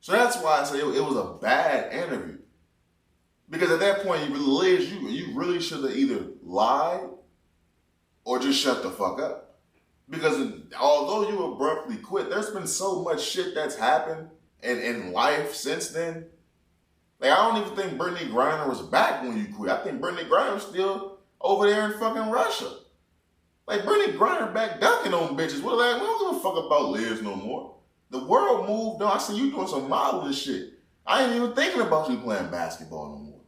So that's why I say it was a bad interview. Because at that point, you really should have either lied or just shut the fuck up. Because although you abruptly quit, there's been so much shit that's happened in life since then. Like, I don't even think Brittany Griner was back when you quit. I think Brittany Griner was still over there in fucking Russia. Like, Brittany Griner back dunking on bitches. We don't give a fuck about Liz no more. The world moved on. I see you doing some modeling shit. I ain't even thinking about you playing basketball no more.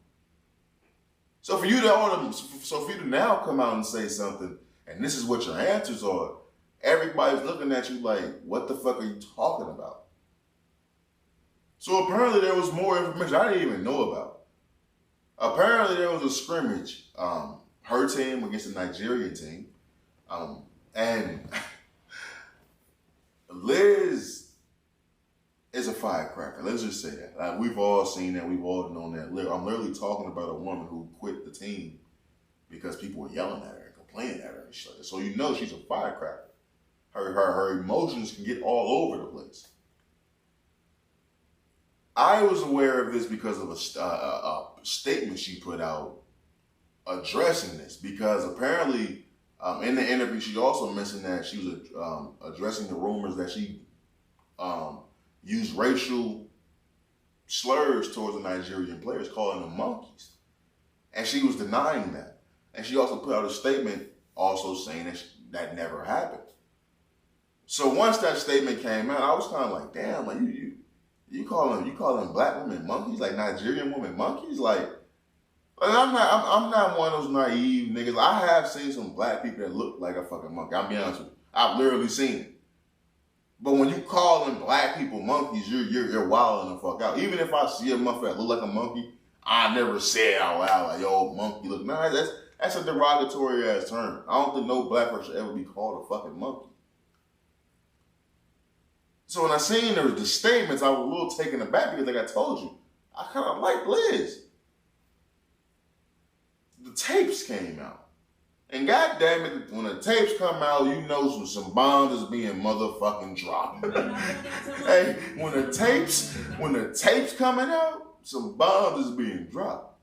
So for you to now come out and say something, and this is what your answers are, everybody's looking at you like, what the fuck are you talking about? So apparently there was more information I didn't even know about. Apparently there was a scrimmage, her team against the Nigerian team, and Liz is a firecracker. Let's just say that. Like, we've all seen that. We've all known that. I'm literally talking about a woman who quit the team because people were yelling at her and complaining at her and shit. So you know she's a firecracker. Her emotions can get all over the place. I was aware of this because of a statement she put out addressing this, because apparently in the interview she also mentioned that she was addressing the rumors that she used racial slurs towards the Nigerian players, calling them monkeys. And she was denying that. And she also put out a statement also saying that that never happened. So once that statement came out, I was kind of like, damn, like you calling black women monkeys, like Nigerian women monkeys, like I'm not one of those naive niggas. I have seen some black people that look like a fucking monkey. I'll be honest with you, I've literally seen it. But when you calling black people monkeys, you're wilding the fuck out. Even if I see a motherfucker that look like a monkey, I never say it out loud like, yo, monkey look. Nah, that's a derogatory ass term. I don't think no black person should ever be called a fucking monkey. So when I seen the statements, I was a little taken aback because, like I told you, I kind of like Liz. The tapes came out. And goddamn it, when the tapes come out, you know some bombs is being motherfucking dropped. Hey, when the tapes coming out, some bombs is being dropped.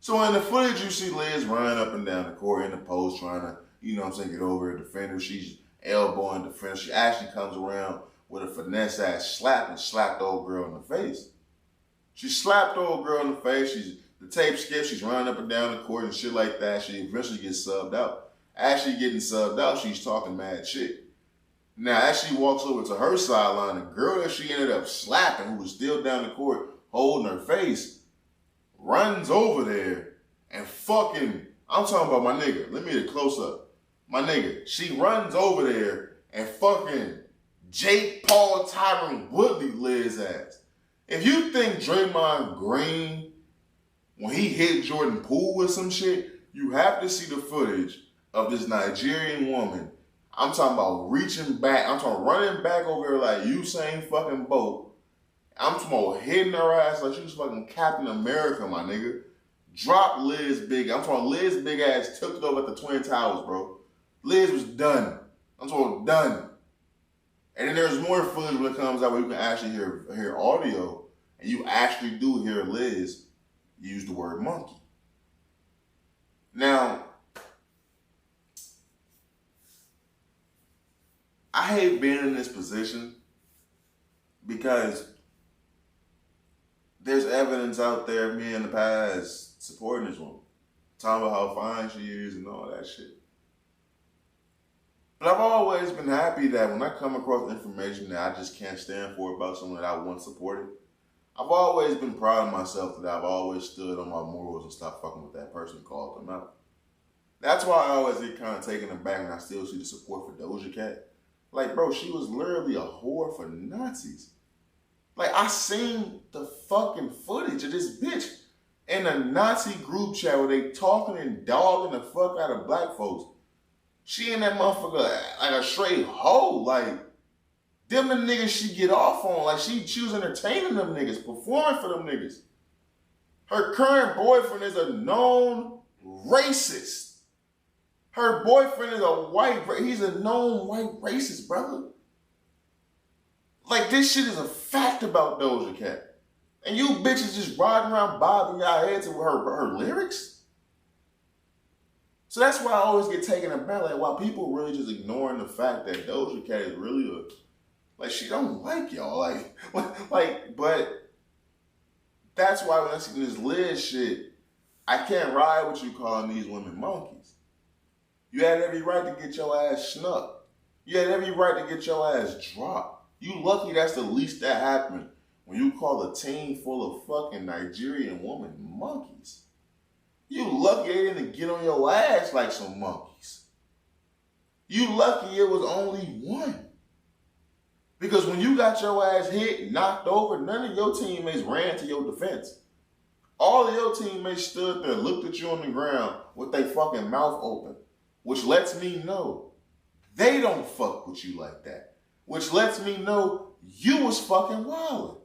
So in the footage, you see Liz running up and down the court in the post, trying to, you know what I'm saying, get over a defender. She's elbowing defender. She actually comes around with a finesse ass slap and slapped the old girl in the face. She slapped the old girl in the face. The tape skips. She's running up and down the court and shit like that. She eventually gets subbed out. As she getting subbed out, she's talking mad shit. Now, as she walks over to her sideline, the girl that she ended up slapping, who was still down the court holding her face, runs over there and fucking, I'm talking about my nigga. Let me get a close up. My nigga, she runs over there and fucking Jake Paul Tyron Woodley Liz ass. If you think Draymond Green, when he hit Jordan Poole with some shit, you have to see the footage of this Nigerian woman. I'm talking about reaching back. I'm talking running back over here like Usain fucking Bolt. I'm talking about hitting her ass like she was fucking Captain America, my nigga. Drop Liz big. I'm talking Liz big ass took it over at the Twin Towers, bro. Liz was done. I'm talking done. And then there's more footage when it comes out where you can actually hear audio, and you actually do hear Liz use the word monkey. Now, I hate being in this position because there's evidence out there of me in the past supporting this woman, talking about how fine she is and all that shit. But I've always been happy that when I come across information that I just can't stand for about someone that I once supported, I've always been proud of myself that I've always stood on my morals and stopped fucking with that person and called them out. That's why I always get kind of taken aback when I still see the support for OGHatch. Like, bro, she was literally a whore for Nazis. Like, I seen the fucking footage of this bitch in a Nazi group chat where they talking and dogging the fuck out of black folks. She and that motherfucker like a straight hoe. Like, them the niggas she get off on. Like, she was entertaining them niggas, performing for them niggas. Her current boyfriend is a known racist. Her boyfriend is he's a known white racist, brother. Like, this shit is a fact about Doja Cat. And you bitches just riding around bobbing your heads with her lyrics? So that's why I always get taken aback. Like, why people really just ignoring the fact that Doja Cat is really like, she don't like y'all. Like, but that's why when I see this Liz shit, I can't ride with you calling these women monkeys. You had every right to get your ass snuck. You had every right to get your ass dropped. You lucky that's the least that happened when you call a team full of fucking Nigerian women monkeys. You lucky they didn't get on your ass like some monkeys. You lucky it was only one. Because when you got your ass hit, knocked over, none of your teammates ran to your defense. All of your teammates stood there, looked at you on the ground with their fucking mouth open, which lets me know they don't fuck with you like that. Which lets me know you was fucking wildin'.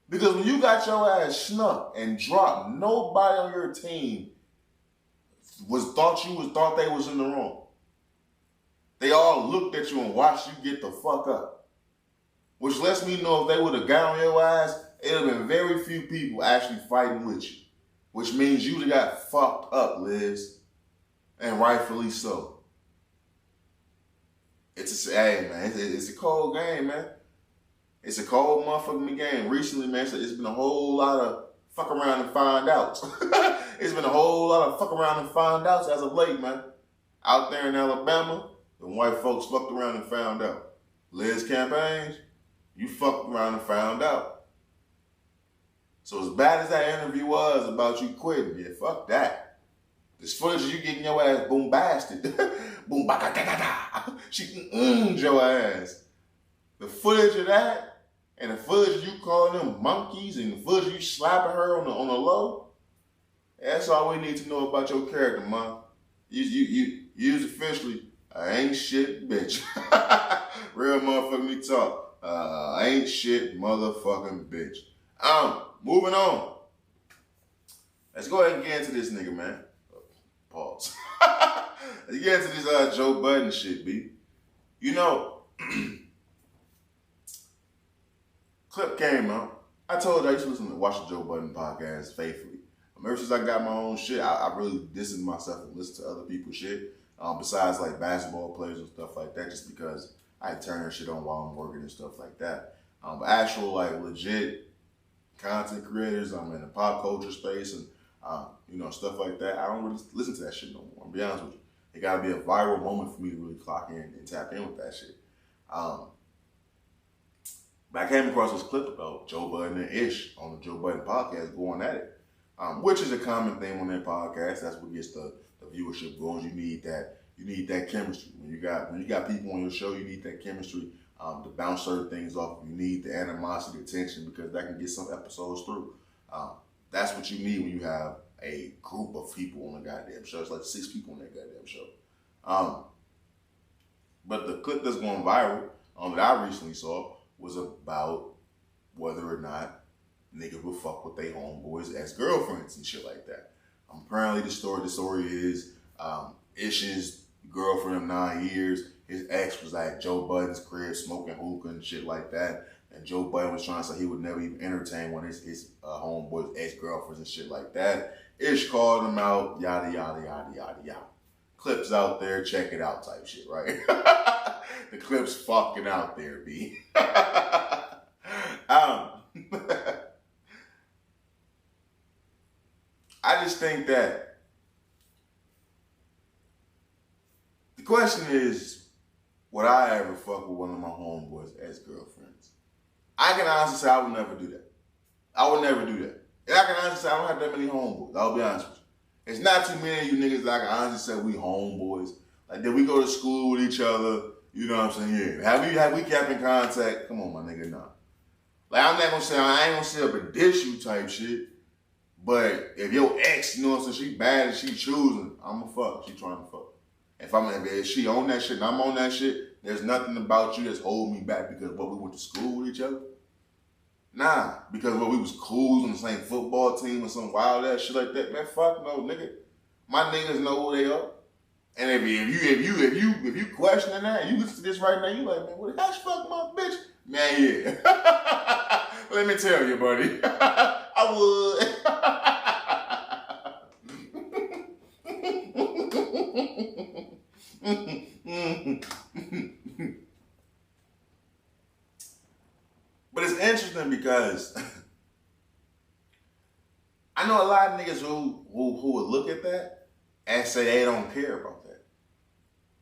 Because when you got your ass snuck and dropped, nobody on your team thought they was in the wrong. They all looked at you and watched you get the fuck up. Which lets me know if they would have got on your ass, it would have been very few people actually fighting with you. Which means you would have got fucked up, Liz. And rightfully so. It's a cold game, man. It's a cold motherfucking game. Recently, man, it's been a whole lot of fuck around and find outs. It's been a whole lot of fuck around and find outs as of late, man. Out there in Alabama, the white folks fucked around and found out. Liz Cambage, you fucked around and found out. So as bad as that interview was about you quitting, yeah, fuck that. This footage of you getting your ass bombasted. Boom, ba-da-da-da-da. She your ass. The footage of that, and the footage of you calling them monkeys, and the footage of you slapping her on the low, that's all we need to know about your character, man. You's officially a ain't shit bitch. Real motherfucking me talk. Ain't shit motherfucking bitch. Moving on. Let's go ahead and get into this nigga, man. Pause. Let's get into this Joe Budden shit, B. You know, clip came out. I told you I used to watch the Joe Budden podcast faithfully. Ever since I got my own shit, I really distanced myself and listen to other people's shit. Besides like basketball players and stuff like that, just because I turn that shit on while I'm working and stuff like that. But actual like legit content creators, I'm in the pop culture space and stuff like that. I don't really listen to that shit no more. To be honest with you, it gotta be a viral moment for me to really clock in and tap in with that shit. But I came across this clip about Joe Budden and Ish on the Joe Budden podcast going at it, which is a common theme on their podcast. That's what gets the viewership going. You need that chemistry. When you got people on your show, you need that chemistry to bounce certain things off. You need the animosity, attention, because that can get some episodes through. That's what you need when you have a group of people on a goddamn show. It's like 6 people on that goddamn show. But the clip that's going viral that I recently saw was about whether or not niggas will fuck with their homeboys as girlfriends and shit like that. Apparently the story is Ish's girlfriend of 9 years, his ex was at Joe Budden's crib smoking hookah and shit like that. And Joe Budden was trying to say he would never even entertain one of his homeboys' ex-girlfriends and shit like that. Ish called him out, yada, yada, yada, yada, yada. Clips out there, check it out type shit, right? The clip's fucking out there, B. I just think that the question is, would I ever fuck with one of my homeboys as girlfriends? I can honestly say I would never do that. I would never do that. And I can honestly say I don't have that many homeboys. I'll be honest with you. It's not too many of you niggas that I can honestly say we homeboys. Like, did we go to school with each other? You know what I'm saying? Yeah. Have we kept in contact? Come on, my nigga, nah. Like, I ain't gonna sit up and dish you type shit. But if your ex, you know what I'm saying, she bad and she choosing, I'ma fuck. She trying to fuck. If she on that shit and I'm on that shit, there's nothing about you that's holding me back because we went to school with each other. Nah, because we was cool on the same football team or some wild ass shit like that. Man, fuck no, nigga. My niggas know who they are. And if you questioning that, you listen to this right now, you like, man, what the hell fuck my bitch? Man, yeah. Let me tell you, buddy. I would. But it's interesting because I know a lot of niggas who would look at that and say they don't care about that.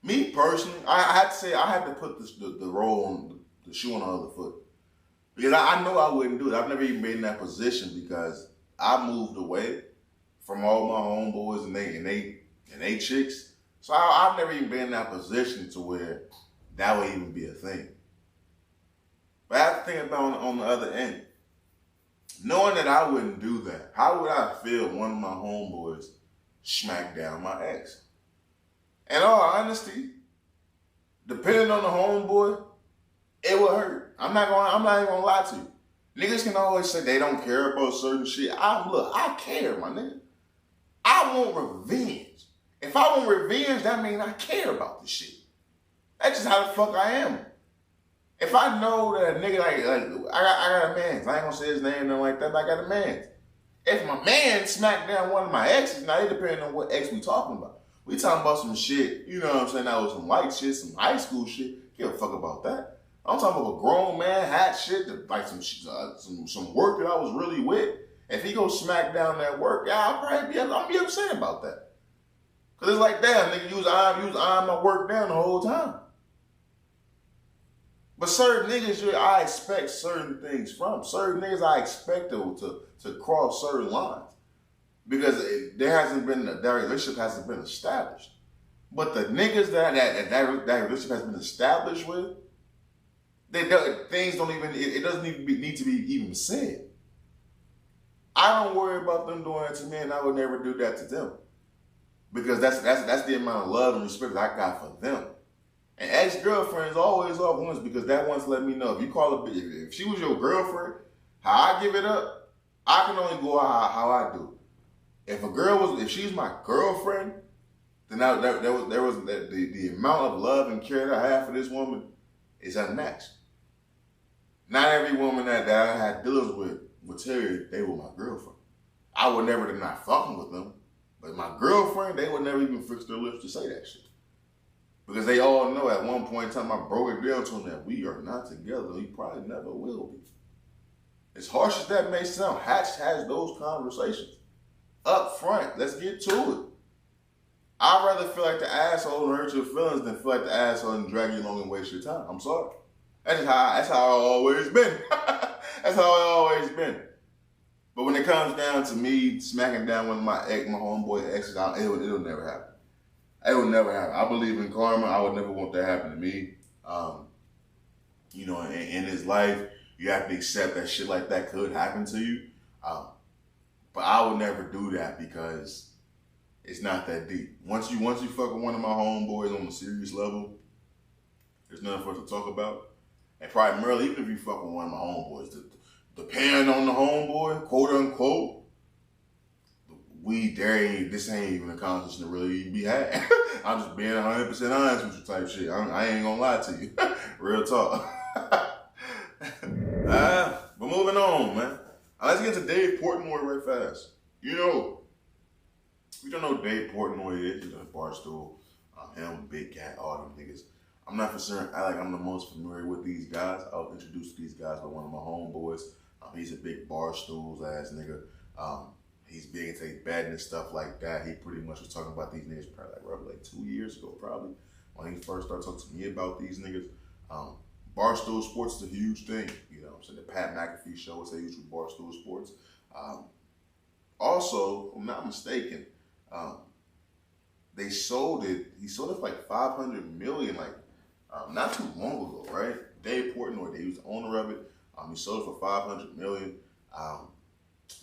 Me personally, I have to put the role on the shoe on the other foot. Because I know I wouldn't do it. I've never even been in that position because I moved away from all my homeboys and they chicks. So I've never even been in that position to where that would even be a thing. But I have to think about on the other end. knowing that I wouldn't do that, how would I feel if one of my homeboys smacked down my ex? In all honesty, depending on the homeboy, it would hurt. I'm not even gonna lie to you. Niggas can always say they don't care about certain shit. I care, my nigga. I want revenge. If I want revenge, that means I care about this shit. That's just how the fuck I am. If I know that a nigga I got a man, I ain't gonna say his name nothing like that, but I got a man. If my man smacked down one of my exes, now it depends on what ex we talking about. We talking about some shit, you know what I'm saying? That was some white shit, some high school shit. Give a fuck about that. I'm talking about a grown man, hat shit, like some work that I was really with. If he go smack down that work, yeah, I'll be upset about that. Cause it's like, damn, nigga, you was eyeing my work down the whole time. But certain niggas, I expect certain things from. Certain niggas I expect to cross certain lines. Because that relationship hasn't been established. But the niggas that relationship has been established with, things don't even, it doesn't even need to be even said. I don't worry about them doing that to me, and I would never do that to them. Because that's the amount of love and respect that I got for them. And ex-girlfriends always off once, because that once let me know. If you call her, if she was your girlfriend, how I give it up, I can only go how I do. If she's my girlfriend, then the amount of love and care that I have for this woman is unmatched. Not every woman that I had dealings with would tell you they were my girlfriend. I would never deny fucking with them, but my girlfriend, they would never even fix their lips to say that shit. Because they all know at one point in time I broke it down to them that we are not together. We probably never will be. As harsh as that may sound, Hatch has those conversations. Up front, let's get to it. I'd rather feel like the asshole and hurt your feelings than feel like the asshole and drag you along and waste your time. I'm sorry. That's how I've always been. That's how I've always been. But when it comes down to me smacking down one of my homeboy exes, it'll never happen. It will never happen. I believe in karma. I would never want that to happen to me. In his life, you have to accept that shit like that could happen to you. But I would never do that because it's not that deep. Once you fuck with one of my homeboys on a serious level, there's nothing for us to talk about. And primarily, even if you fuck with one of my homeboys, depending on the homeboy, quote unquote, this ain't even a conversation to really even be had. I'm just being 100% honest with you type shit. I ain't gonna lie to you. Real talk. But moving on, man. Let's get to Dave Portnoy right fast. You don't know who Dave Portnoy is. He's on Barstool. Him, Big Cat, all them niggas. I'm not for sure. I'm the most familiar with these guys. I was introduced to these guys by one of my homeboys. He's a big Barstools ass nigga. He's big into betting and stuff like that. He pretty much was talking about these niggas probably like 2 years ago, probably, when he first started talking to me about these niggas. Barstool Sports is a huge thing. You know what I'm saying? The Pat McAfee show is huge with Barstool Sports. Also, if I'm not mistaken, he sold it for like $500 million, not too long ago, right? Dave Portnoy, he was the owner of it. He sold it for $500 million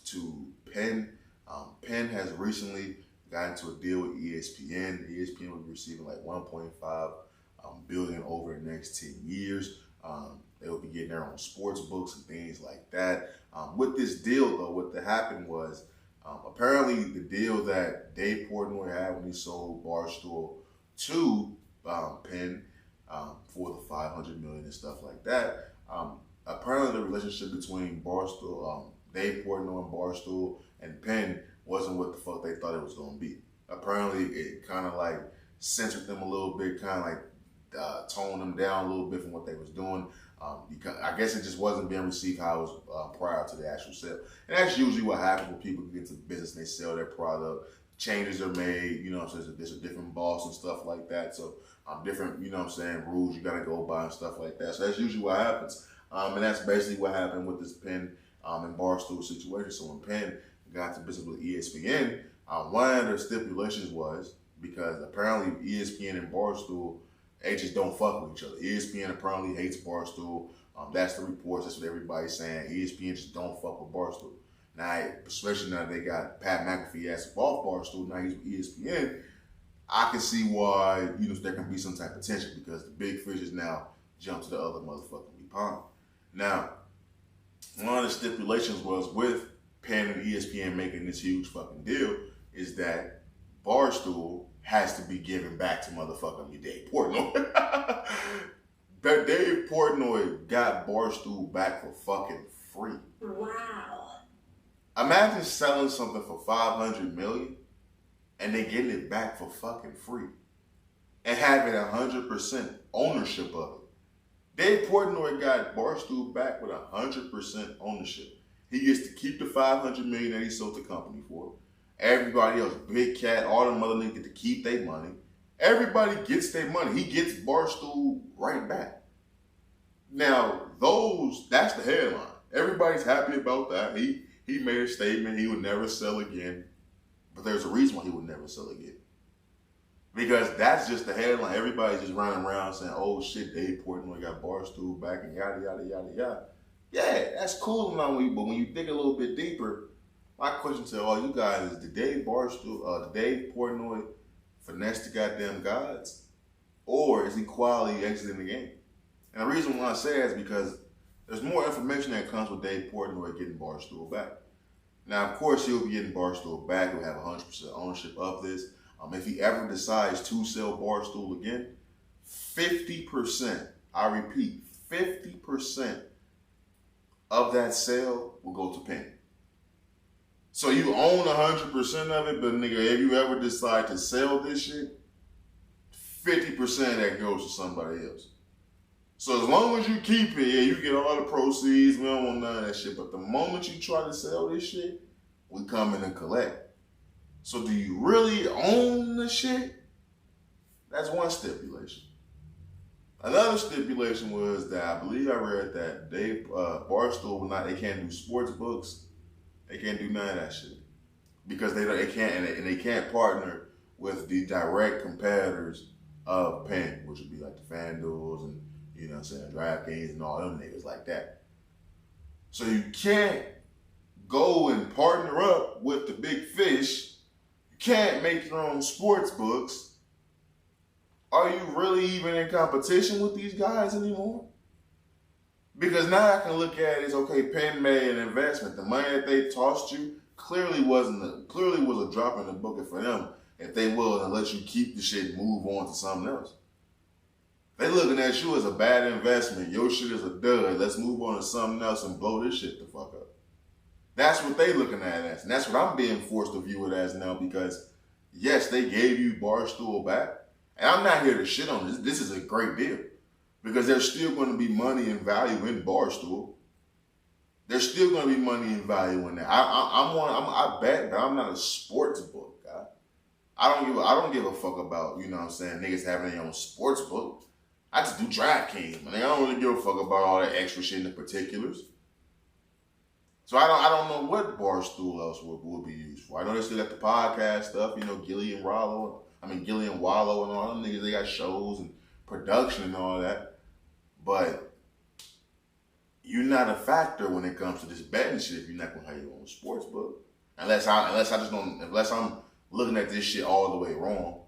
to Penn. Penn has recently got into a deal with ESPN. ESPN will be receiving like $1.5 billion over the next 10 years. They will be getting their own sports books and things like that. With this deal, though, what happened was apparently the deal that Dave Portnoy had when he sold Barstool to Penn for the $500 million and stuff like that. Apparently the relationship between Barstool, Dave Portnoy and Barstool and Penn wasn't what the fuck they thought it was going to be. Apparently it kind of like censored them a little bit, kind of like toned them down a little bit from what they was doing. Because I guess it just wasn't being received how it was prior to the actual sale. And that's usually what happens when people get into business and they sell their product. Changes are made, you know what I'm saying? There's a different boss and stuff like that. So different, you know what I'm saying, rules you got to go by and stuff like that. So that's usually what happens. And that's basically what happened with this Penn and Barstool situation. So when Penn got to business with ESPN, one of their stipulations was, because apparently ESPN and Barstool, they just don't fuck with each other. ESPN apparently hates Barstool. That's the reports. That's what everybody's saying. ESPN just don't fuck with Barstool. Now, especially now they got Pat McAfee ass off Barstool. Now he's with ESPN. I can see why there can be some type of tension because the big fishes now jump to the other motherfucking pond. Now, one of the stipulations was with Penn and ESPN making this huge fucking deal is that Barstool has to be given back to motherfucking Dave Portnoy. But Dave Portnoy got Barstool back for fucking free. Wow. Imagine selling something for $500 million and they getting it back for fucking free and having 100% ownership of it. Dave Portnoy got Barstool back with 100% ownership. He gets to keep the $500 million that he sold the company for. Everybody else, Big Cat, all them other niggas get to keep their money. Everybody gets their money. He gets Barstool right back. Now, that's the headline. Everybody's happy about that. He made a statement he would never sell again. But there's a reason why he would never sell again. Because that's just the headline. Everybody's just running around saying, oh shit, Dave Portnoy got Barstool back and yada, yada, yada, yada. Yeah, that's cool and all, but when you dig a little bit deeper, my question to all you guys is, did Dave Portnoy finesse the goddamn gods? Or is he quietly exiting the game? And the reason why I say that is because there's more information that comes with Dave Portnoy getting Barstool back. Now, of course, he'll be getting Barstool back. He'll have 100% ownership of this. If he ever decides to sell Barstool again, 50%, I repeat, 50% of that sale will go to Penn. So you own 100% of it, but nigga, if you ever decide to sell this shit, 50% of that goes to somebody else. So as long as you keep it, yeah, you get all the proceeds. We don't want none of that shit. But the moment you try to sell this shit, we come in and collect. So do you really own the shit? That's one stipulation. Another stipulation was that I believe I read that Barstool will not. They can't do sports books. They can't do none of that shit because they can't partner with the direct competitors of Penn, which would be like the FanDuels and DraftKings and all them niggas like that. So you can't go and partner up with the big fish. You can't make your own sports books. Are you really even in competition with these guys anymore? Because now I can look at it as, okay, Penn made an investment. The money that they tossed you clearly was a drop in the bucket for them if they will and let you keep the shit and move on to something else. They looking at you as a bad investment. Your shit is a dud. Let's move on to something else and blow this shit the fuck up. That's what they looking at it as. And that's what I'm being forced to view it as now because, yes, they gave you Barstool back. And I'm not here to shit on this. This is a great deal. Because there's still going to be money and value in Barstool. There's still going to be money and value in that. I bet, but I'm not a sports book guy. I don't give a fuck about, niggas having their own sports book. I just do DraftKings. I don't really give a fuck about all that extra shit in the particulars. So I don't know what Barstool else would be used for. I know they still got the podcast stuff, Gillian Wallow and all them niggas, they got shows and production and all that. But you're not a factor when it comes to this betting shit if you're not gonna have your own sports book. Unless I'm looking at this shit all the way wrong.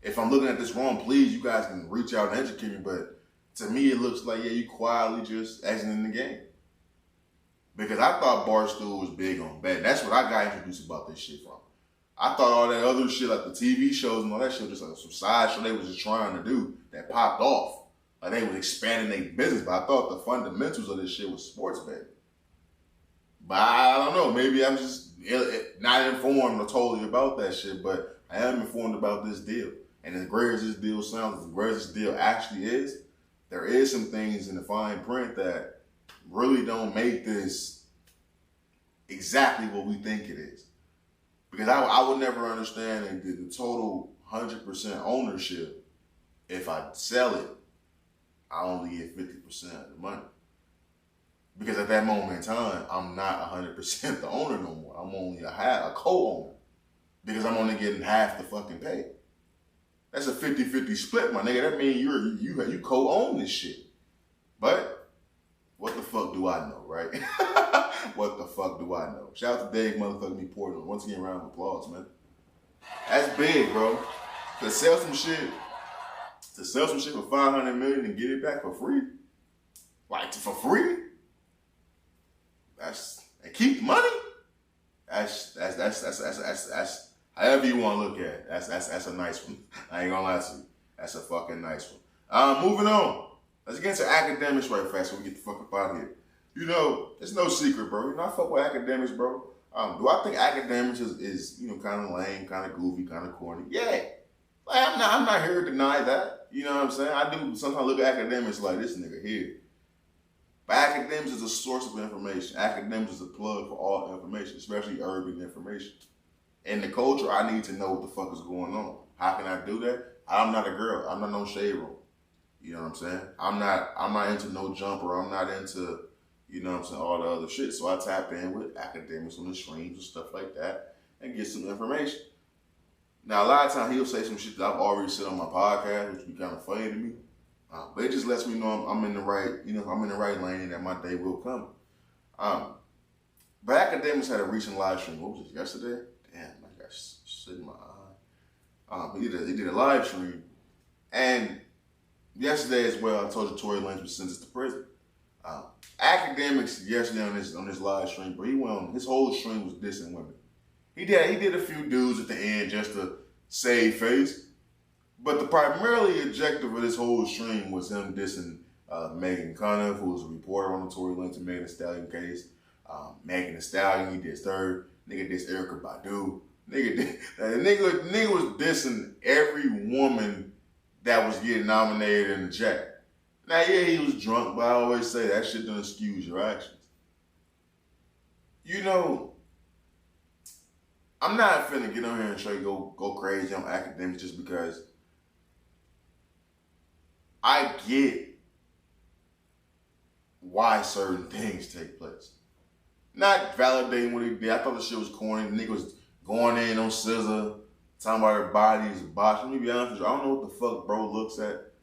If I'm looking at this wrong, please, you guys can reach out and educate me. But to me, it looks like, you quietly just exiting the game. Because I thought Barstool was big on betting. That's what I got introduced about this shit from. I thought all that other shit, like the TV shows and all that shit, was just like some side show they was just trying to do that popped off. Like they was expanding their business, but I thought the fundamentals of this shit was sports betting. But I don't know, maybe I'm just not informed totally about that shit, but I am informed about this deal. And as great as this deal sounds, as great as this deal actually is, there is some things in the fine print that really don't make this exactly what we think it is. Because I would never understand the total 100% ownership. If I sell it, I only get 50% of the money. Because at that moment in time, I'm not 100% the owner no more. I'm only a co-owner. Because I'm only getting half the fucking pay. That's a 50-50 split, my nigga. That means you co-own this shit. But what the fuck do I know, right? What the fuck do I know? Shout out to Dave motherfucking me Portnoy. Once again, round of applause, man. That's big, bro. To sell some shit for 500 million and get it back for free, like for free. And keep the money. That's however you want to look at it. That's a nice one. I ain't gonna lie to you. That's a fucking nice one. Moving on. Let's get into Akademiks right fast so we get the fuck up out of here. You know, it's no secret, bro. You know, I fuck with Akademiks, bro. Do I think Akademiks is you know, kind of lame, kind of goofy, kind of corny? Yeah. Like, I'm not here to deny that. You know what I'm saying? I do sometimes look at Akademiks like, this nigga here. But Akademiks is a source of information. Akademiks is a plug for all information, especially urban information. In the culture, I need to know what the fuck is going on. How can I do that? I'm not a girl. I'm not no shade room. You know what I'm saying? I'm not into no jumper. I'm not into, you know what I'm saying, all the other shit. So I tap in with Akademiks on the streams and stuff like that and get some information. Now, a lot of times he'll say some shit that I've already said on my podcast, which would be kind of funny to me. But it just lets me know I'm in the right, you know, I'm in the right lane and that my day will come. But Akademiks had a recent live stream. What was it, yesterday? Damn, I got shit in my eye. But he did a live stream. And yesterday as well, I told you Tory Lanez was sentenced to prison. Akademiks yesterday on this live stream, but he went on, his whole stream was dissing women. He did a few dudes at the end just to save face. But the primarily objective of this whole stream was him dissing Megan Cunniff, who was a reporter on the Tory Lanez and Megan Thee Stallion case. Megan Thee Stallion, he dissed her. Nigga dissed Erykah Badu. Nigga was dissing every woman that was getting nominated in the chat. Now, yeah, he was drunk, but I always say that shit don't excuse your actions. You know, I'm not finna get on here and straight go crazy on Akademiks just because I get why certain things take place. Not validating what he did. I thought the shit was corny. The nigga was going in on SZA, talking about her body is a botch. Let me be honest with you, I don't know what the fuck bro looks at.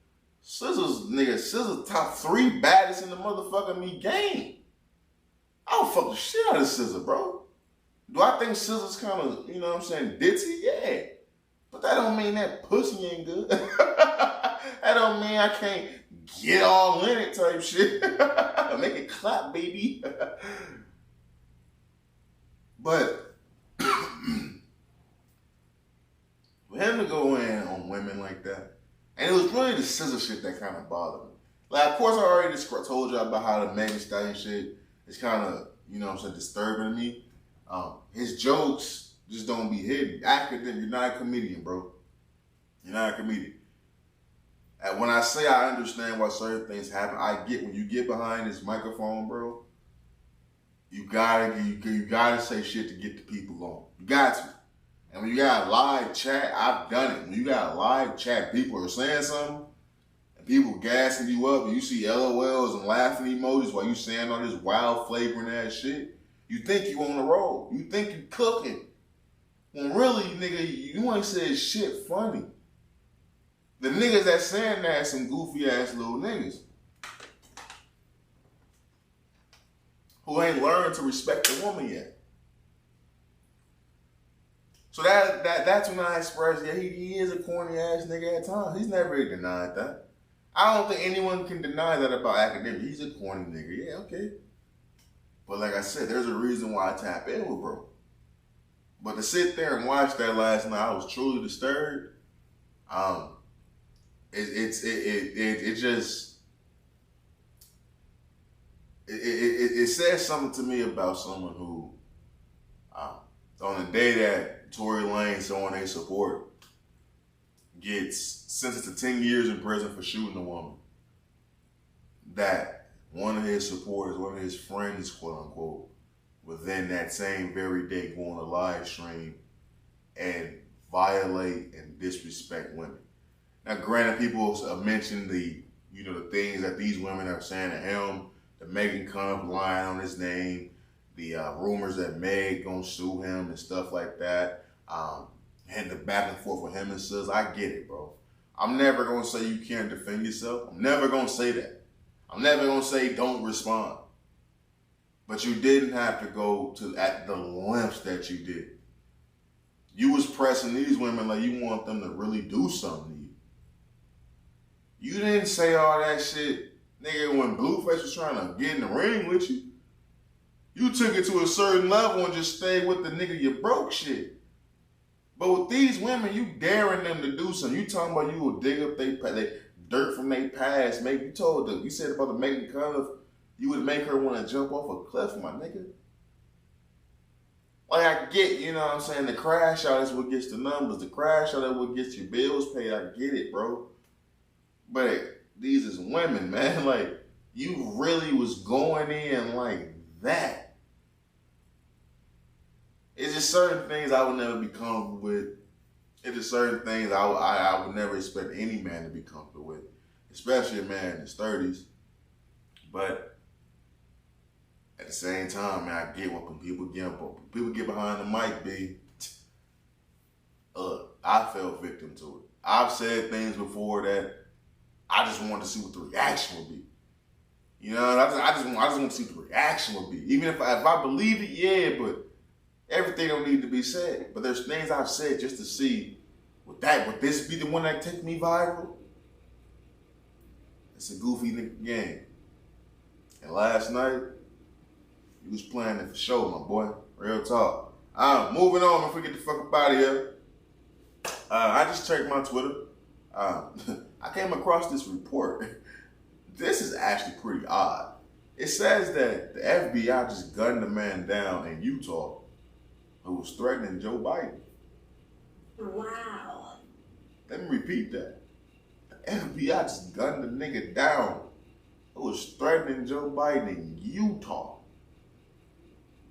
SZA's top 3 baddest in the motherfucking me game. I don't fuck the shit out of SZA, bro. Do I think SZA's kind of, you know what I'm saying, ditzy? Yeah. But that don't mean that pussy ain't good. That don't mean I can't get all in it type shit. Make it clap, baby. But for him to go in on women like that, and it was really the SZA shit that kind of bothered me. Like, of course, I already told you about how the Megan Thee Stallion shit is kind of, you know what I'm saying, disturbing to me. His jokes just don't be hidden. You're not a comedian, bro. You're not a comedian. And when I say I understand why certain things happen, I get when you get behind this microphone, bro, you gotta say shit to get the people on. You got to. And when you got a live chat, I've done it. When you got a live chat, people are saying something, and people gassing you up, and you see LOLs and laughing emojis while you saying all this wild flavoring ass shit. You think you on the road. You think you cooking. When really, nigga, you ain't said shit funny. The niggas that saying that some goofy ass little niggas who ain't learned to respect the woman yet. So that's when I expressed, yeah, he is a corny ass nigga at times. He's never denied that. I don't think anyone can deny that about Akademiks. He's a corny nigga. Yeah, okay. But like I said, there's a reason why I tap in with bro. But to sit there and watch that last night, I was truly disturbed. It says something to me about someone who, on the day that Tory Lanez, someone they support, gets sentenced to 10 years in prison for shooting a woman, that one of his supporters, one of his friends, quote unquote, would then that same very day go on a live stream and violate and disrespect women. Now, granted, people mention the things that these women are saying to him, the Megan Cunniff lying on his name, the rumors that Meg gonna sue him and stuff like that, and the back and forth with him and SZA. I get it, bro. I'm never gonna say you can't defend yourself. I'm never gonna say that. I'm never gonna say don't respond. But you didn't have to go to at the lengths that you did. You was pressing these women like you want them to really do something to you. You didn't say all that shit, nigga, when Blueface was trying to get in the ring with you. You took it to a certain level and just stayed with the nigga you broke shit. But with these women, you daring them to do something. You talking about you will dig up they dirt from their past. Maybe you said about the Megan Cunliffe, you would make her want to jump off a cliff, my nigga. Like I get, you know what I'm saying, the crash out is what gets the numbers. The crash out is what gets your bills paid. I get it, bro. But these is women, man. Like, you really was going in like that. It's just certain things I would never be comfortable with. It's just certain things I would never expect any man to be comfortable with, especially a man in his 30s. But at the same time, man, I get what people get behind the mic, B. I fell victim to it. I've said things before that I just wanted to see what the reaction would be. You know, I just want to see what the reaction would be. Even if I believe it, yeah, but everything don't need to be said. But there's things I've said just to see, would this be the one that take me viral? It's a goofy nigga game. And last night, he was playing it for show, my boy. Real talk. Moving on before we get the fuck up out of here. I just checked my Twitter. I came across this report. This is actually pretty odd. It says that the FBI just gunned a man down in Utah who was threatening Joe Biden. Wow. Let me repeat that. The FBI just gunned the nigga down who was threatening Joe Biden in Utah.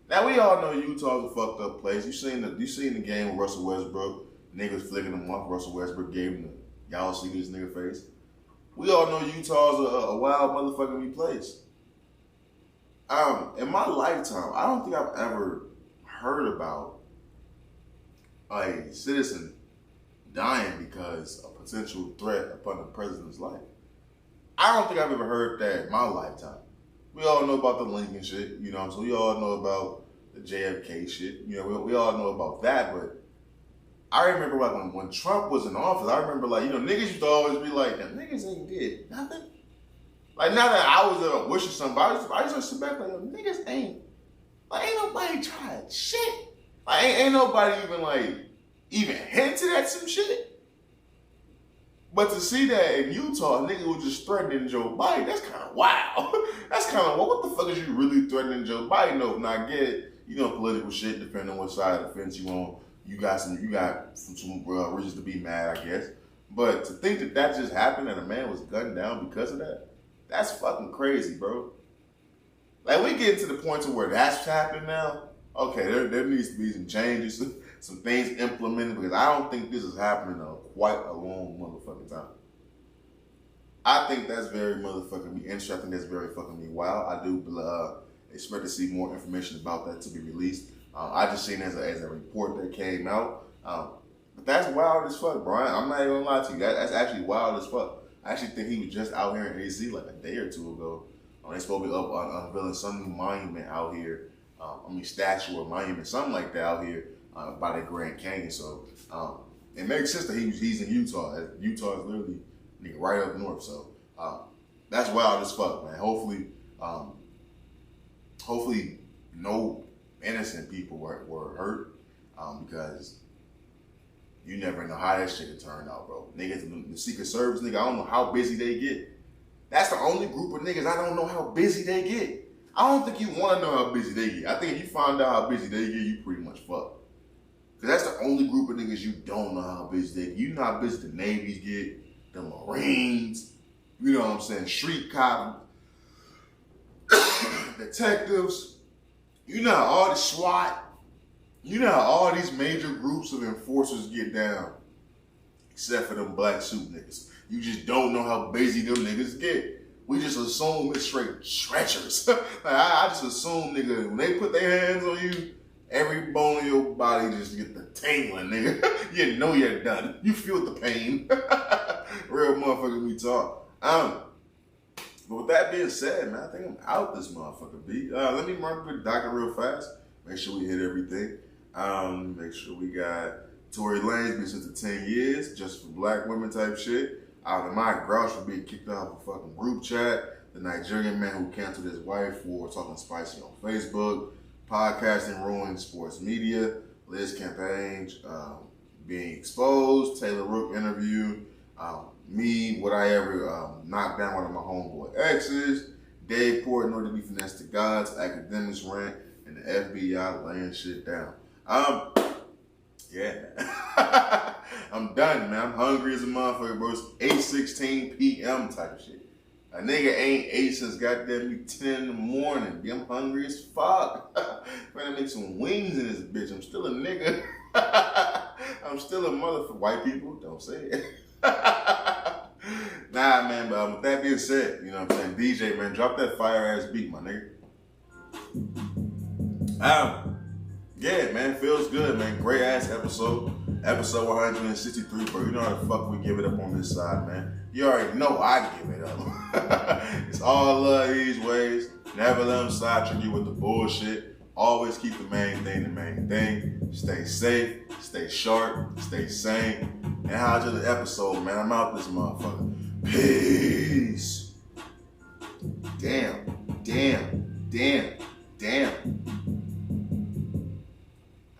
Now we all know Utah's a fucked up place. You seen the game with Russell Westbrook. Niggas flicking him off. Russell Westbrook gave him the y'all see this nigga face. We all know Utah's a wild motherfucking place. In my lifetime, I don't think I've ever heard about a citizen dying because of potential threat upon the president's life. I don't think I've ever heard that in my lifetime. We all know about the Lincoln shit, you know, so we all know about the JFK shit, you know, we all know about that, but I remember like when Trump was in office, I remember like, you know, niggas used to always be like, them niggas ain't did nothing. Like now that I was wishing somebody, I used to sit back like, niggas ain't nobody tried shit. Like ain't nobody even hinted at some shit. But to see that in Utah, a nigga was just threatening Joe Biden, that's kind of wild. That's kind of, what the fuck is you really threatening Joe Biden over? Now I get it, you know, political shit, depending on what side of the fence you on. You got some reasons to be mad, I guess. But to think that just happened and a man was gunned down because of that, that's fucking crazy, bro. Like, we get to the point to where that's happening now. Okay, there needs to be some changes, some things implemented, because I don't think this is happening in quite a long motherfucking time. I think that's very motherfucking me interesting. I think that's very fucking me wild. I do expect to see more information about that to be released. I just seen it as a report that came out. But that's wild as fuck, Brian. I'm not even gonna lie to you. That's actually wild as fuck. I actually think he was just out here in AZ like a day or two ago. They supposed to be up unveiling some new monument out here. Statue or monument, something like that out here by the Grand Canyon. So it makes sense that he's in Utah. Utah is literally right up north. So that's wild as fuck, man. Hopefully no innocent people were hurt because you never know how that shit could turn out, bro. Niggas, the Secret Service, nigga, I don't know how busy they get. That's the only group of niggas I don't know how busy they get. I don't think you want to know how busy they get. I think if you find out how busy they get, you pretty much fucked. Because that's the only group of niggas you don't know how busy they get. You know how busy the Navies get, the Marines, you know what I'm saying, street cops, detectives. You know how all the SWAT, you know how all these major groups of enforcers get down. Except for them black suit niggas. You just don't know how busy them niggas get. We just assume it's straight treacherous. I just assume, nigga, when they put their hands on you, every bone in your body just get the tingling, nigga. You know you're done. You feel the pain. Real motherfucker we talk. But with that being said, man, I think I'm out this motherfucker, B. Let me run through the docket real fast. Make sure we hit everything. Make sure we got Tory Lanez been sentenced to 10 years just for black women type shit. My grouch for being kicked out of a fucking group chat. The Nigerian man who canceled his wife for talking spicy on Facebook. Podcasting ruining sports media. Liz Cambage being exposed. Taylor Rook interview. Me, would I ever knock down one of my homeboy exes? Dave Portnoy to be finessed to gods. Akademiks rant. And the FBI laying shit down. Yeah, I'm done, man. I'm hungry as a motherfucker, bro. It's 8:16 p.m. type shit. A nigga ain't ate since goddamn me 10 in the morning. B, I'm hungry as fuck. Man, I make some wings in this bitch. I'm still a nigga. I'm still a motherfucker. White people, don't say it. Nah, man, but with that being said, you know what I'm saying? DJ, man, drop that fire-ass beat, my nigga. Yeah, man, feels good, man. Great ass episode. Episode 163, bro. You know how the fuck we give it up on this side, man. You already know I give it up. It's all love these ways. Never let them sidetrack you with the bullshit. Always keep the main thing the main thing. Stay safe, stay sharp, stay sane. And how's your episode, man? I'm out this motherfucker. Peace. Damn.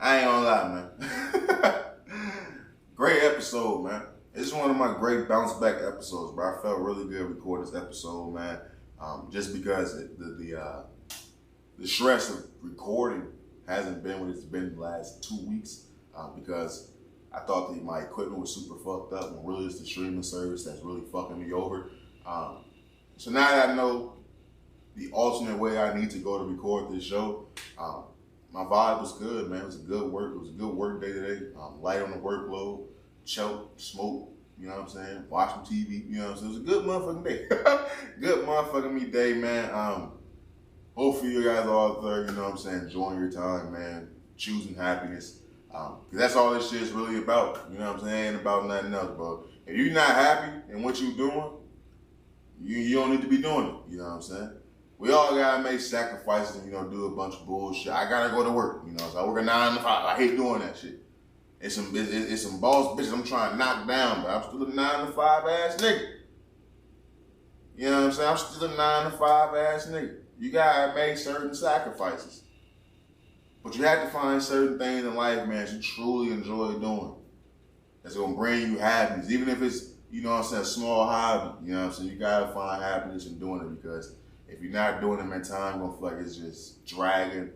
I ain't gonna lie, man. Great episode, man. It's one of my great bounce back episodes, bro. I felt really good recording this episode, man. Just because the stress of recording hasn't been what it's been the last 2 weeks. Because I thought that my equipment was super fucked up, when really it's the streaming service that's really fucking me over. So now that I know the alternate way I need to go to record this show, my vibe was good, man. It was a good work. It was a good work day today. Light on the workload, choke, smoke, you know what I'm saying? Watch some TV, you know what I'm saying? It was a good motherfucking day. Good motherfucking me day, man. Hopefully you guys are all there, you know what I'm saying, enjoying your time, man. Choosing happiness. Cause that's all this shit's really about. You know what I'm saying? Ain't about nothing else, bro. If you're not happy in what you're doing, you don't need to be doing it. You know what I'm saying? We all gotta make sacrifices and, you know, do a bunch of bullshit. I gotta go to work, you know, so I work a 9 to 5. I hate doing that shit. It's some boss bitches I'm trying to knock down, but I'm still a 9 to 5 ass nigga. You know what I'm saying? I'm still a 9 to 5 ass nigga. You gotta make certain sacrifices. But you have to find certain things in life, man, that you truly enjoy doing. That's gonna bring you happiness. Even if it's, you know what I'm saying, a small hobby. You know what I'm saying? You gotta find happiness in doing it, because if you're not doing it, man, time gonna feel like it's just dragging.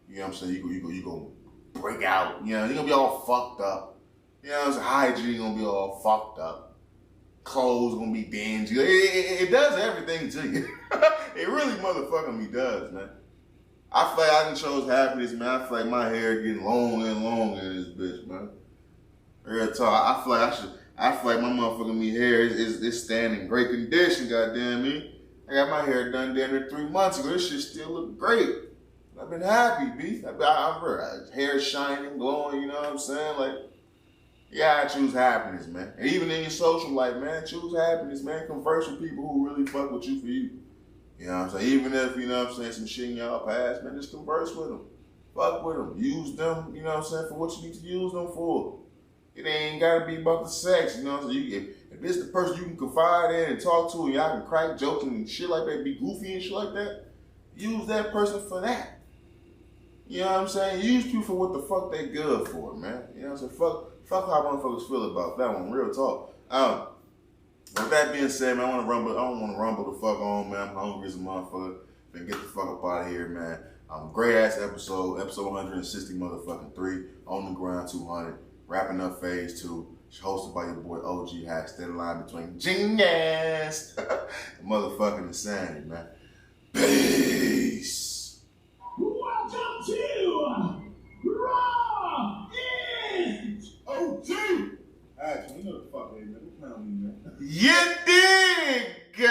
You know what I'm saying? You gonna break out. You know, you're gonna be all fucked up. You know what I'm saying? Hygiene gonna be all fucked up. Clothes gonna be dingy. It does everything to you. It really motherfucking me does, man. I feel like I done chose happiness, man. I feel like my hair getting longer and longer in this bitch, man. Real talk. I feel like my motherfucking me hair is staying in great condition, goddamn me. I got my hair done down there 3 months ago. This shit still look great. I've been happy, B. Hair shining, glowing, you know what I'm saying? Like, you gotta choose happiness, man. And even in your social life, man, choose happiness, man. Converse with people who really fuck with you for you. You know what I'm saying? Even if, you know what I'm saying, some shit in y'all past, man, just converse with them. Fuck with them. Use them, you know what I'm saying, for what you need to use them for. It ain't gotta be about the sex, you know what I'm saying? If this the person you can confide in and talk to, and y'all can crack jokes and shit like that, be goofy and shit like that, use that person for that. You know what I'm saying? Use people for what the fuck they good for, man. You know what I'm saying? Fuck how motherfuckers feel about that one. Real talk. With that being said, man, I don't want to rumble the fuck on, man. I'm hungry as a motherfucker. Then get the fuck up out of here, man. Great ass episode 160 motherfucking 3, on the ground 200, wrapping up phase 2. Hosted by your boy OGHatch. That line between genius and motherfucking insanity, man. Peace. Welcome to Raw is OG. Alright, you know the fuck, man. You dig?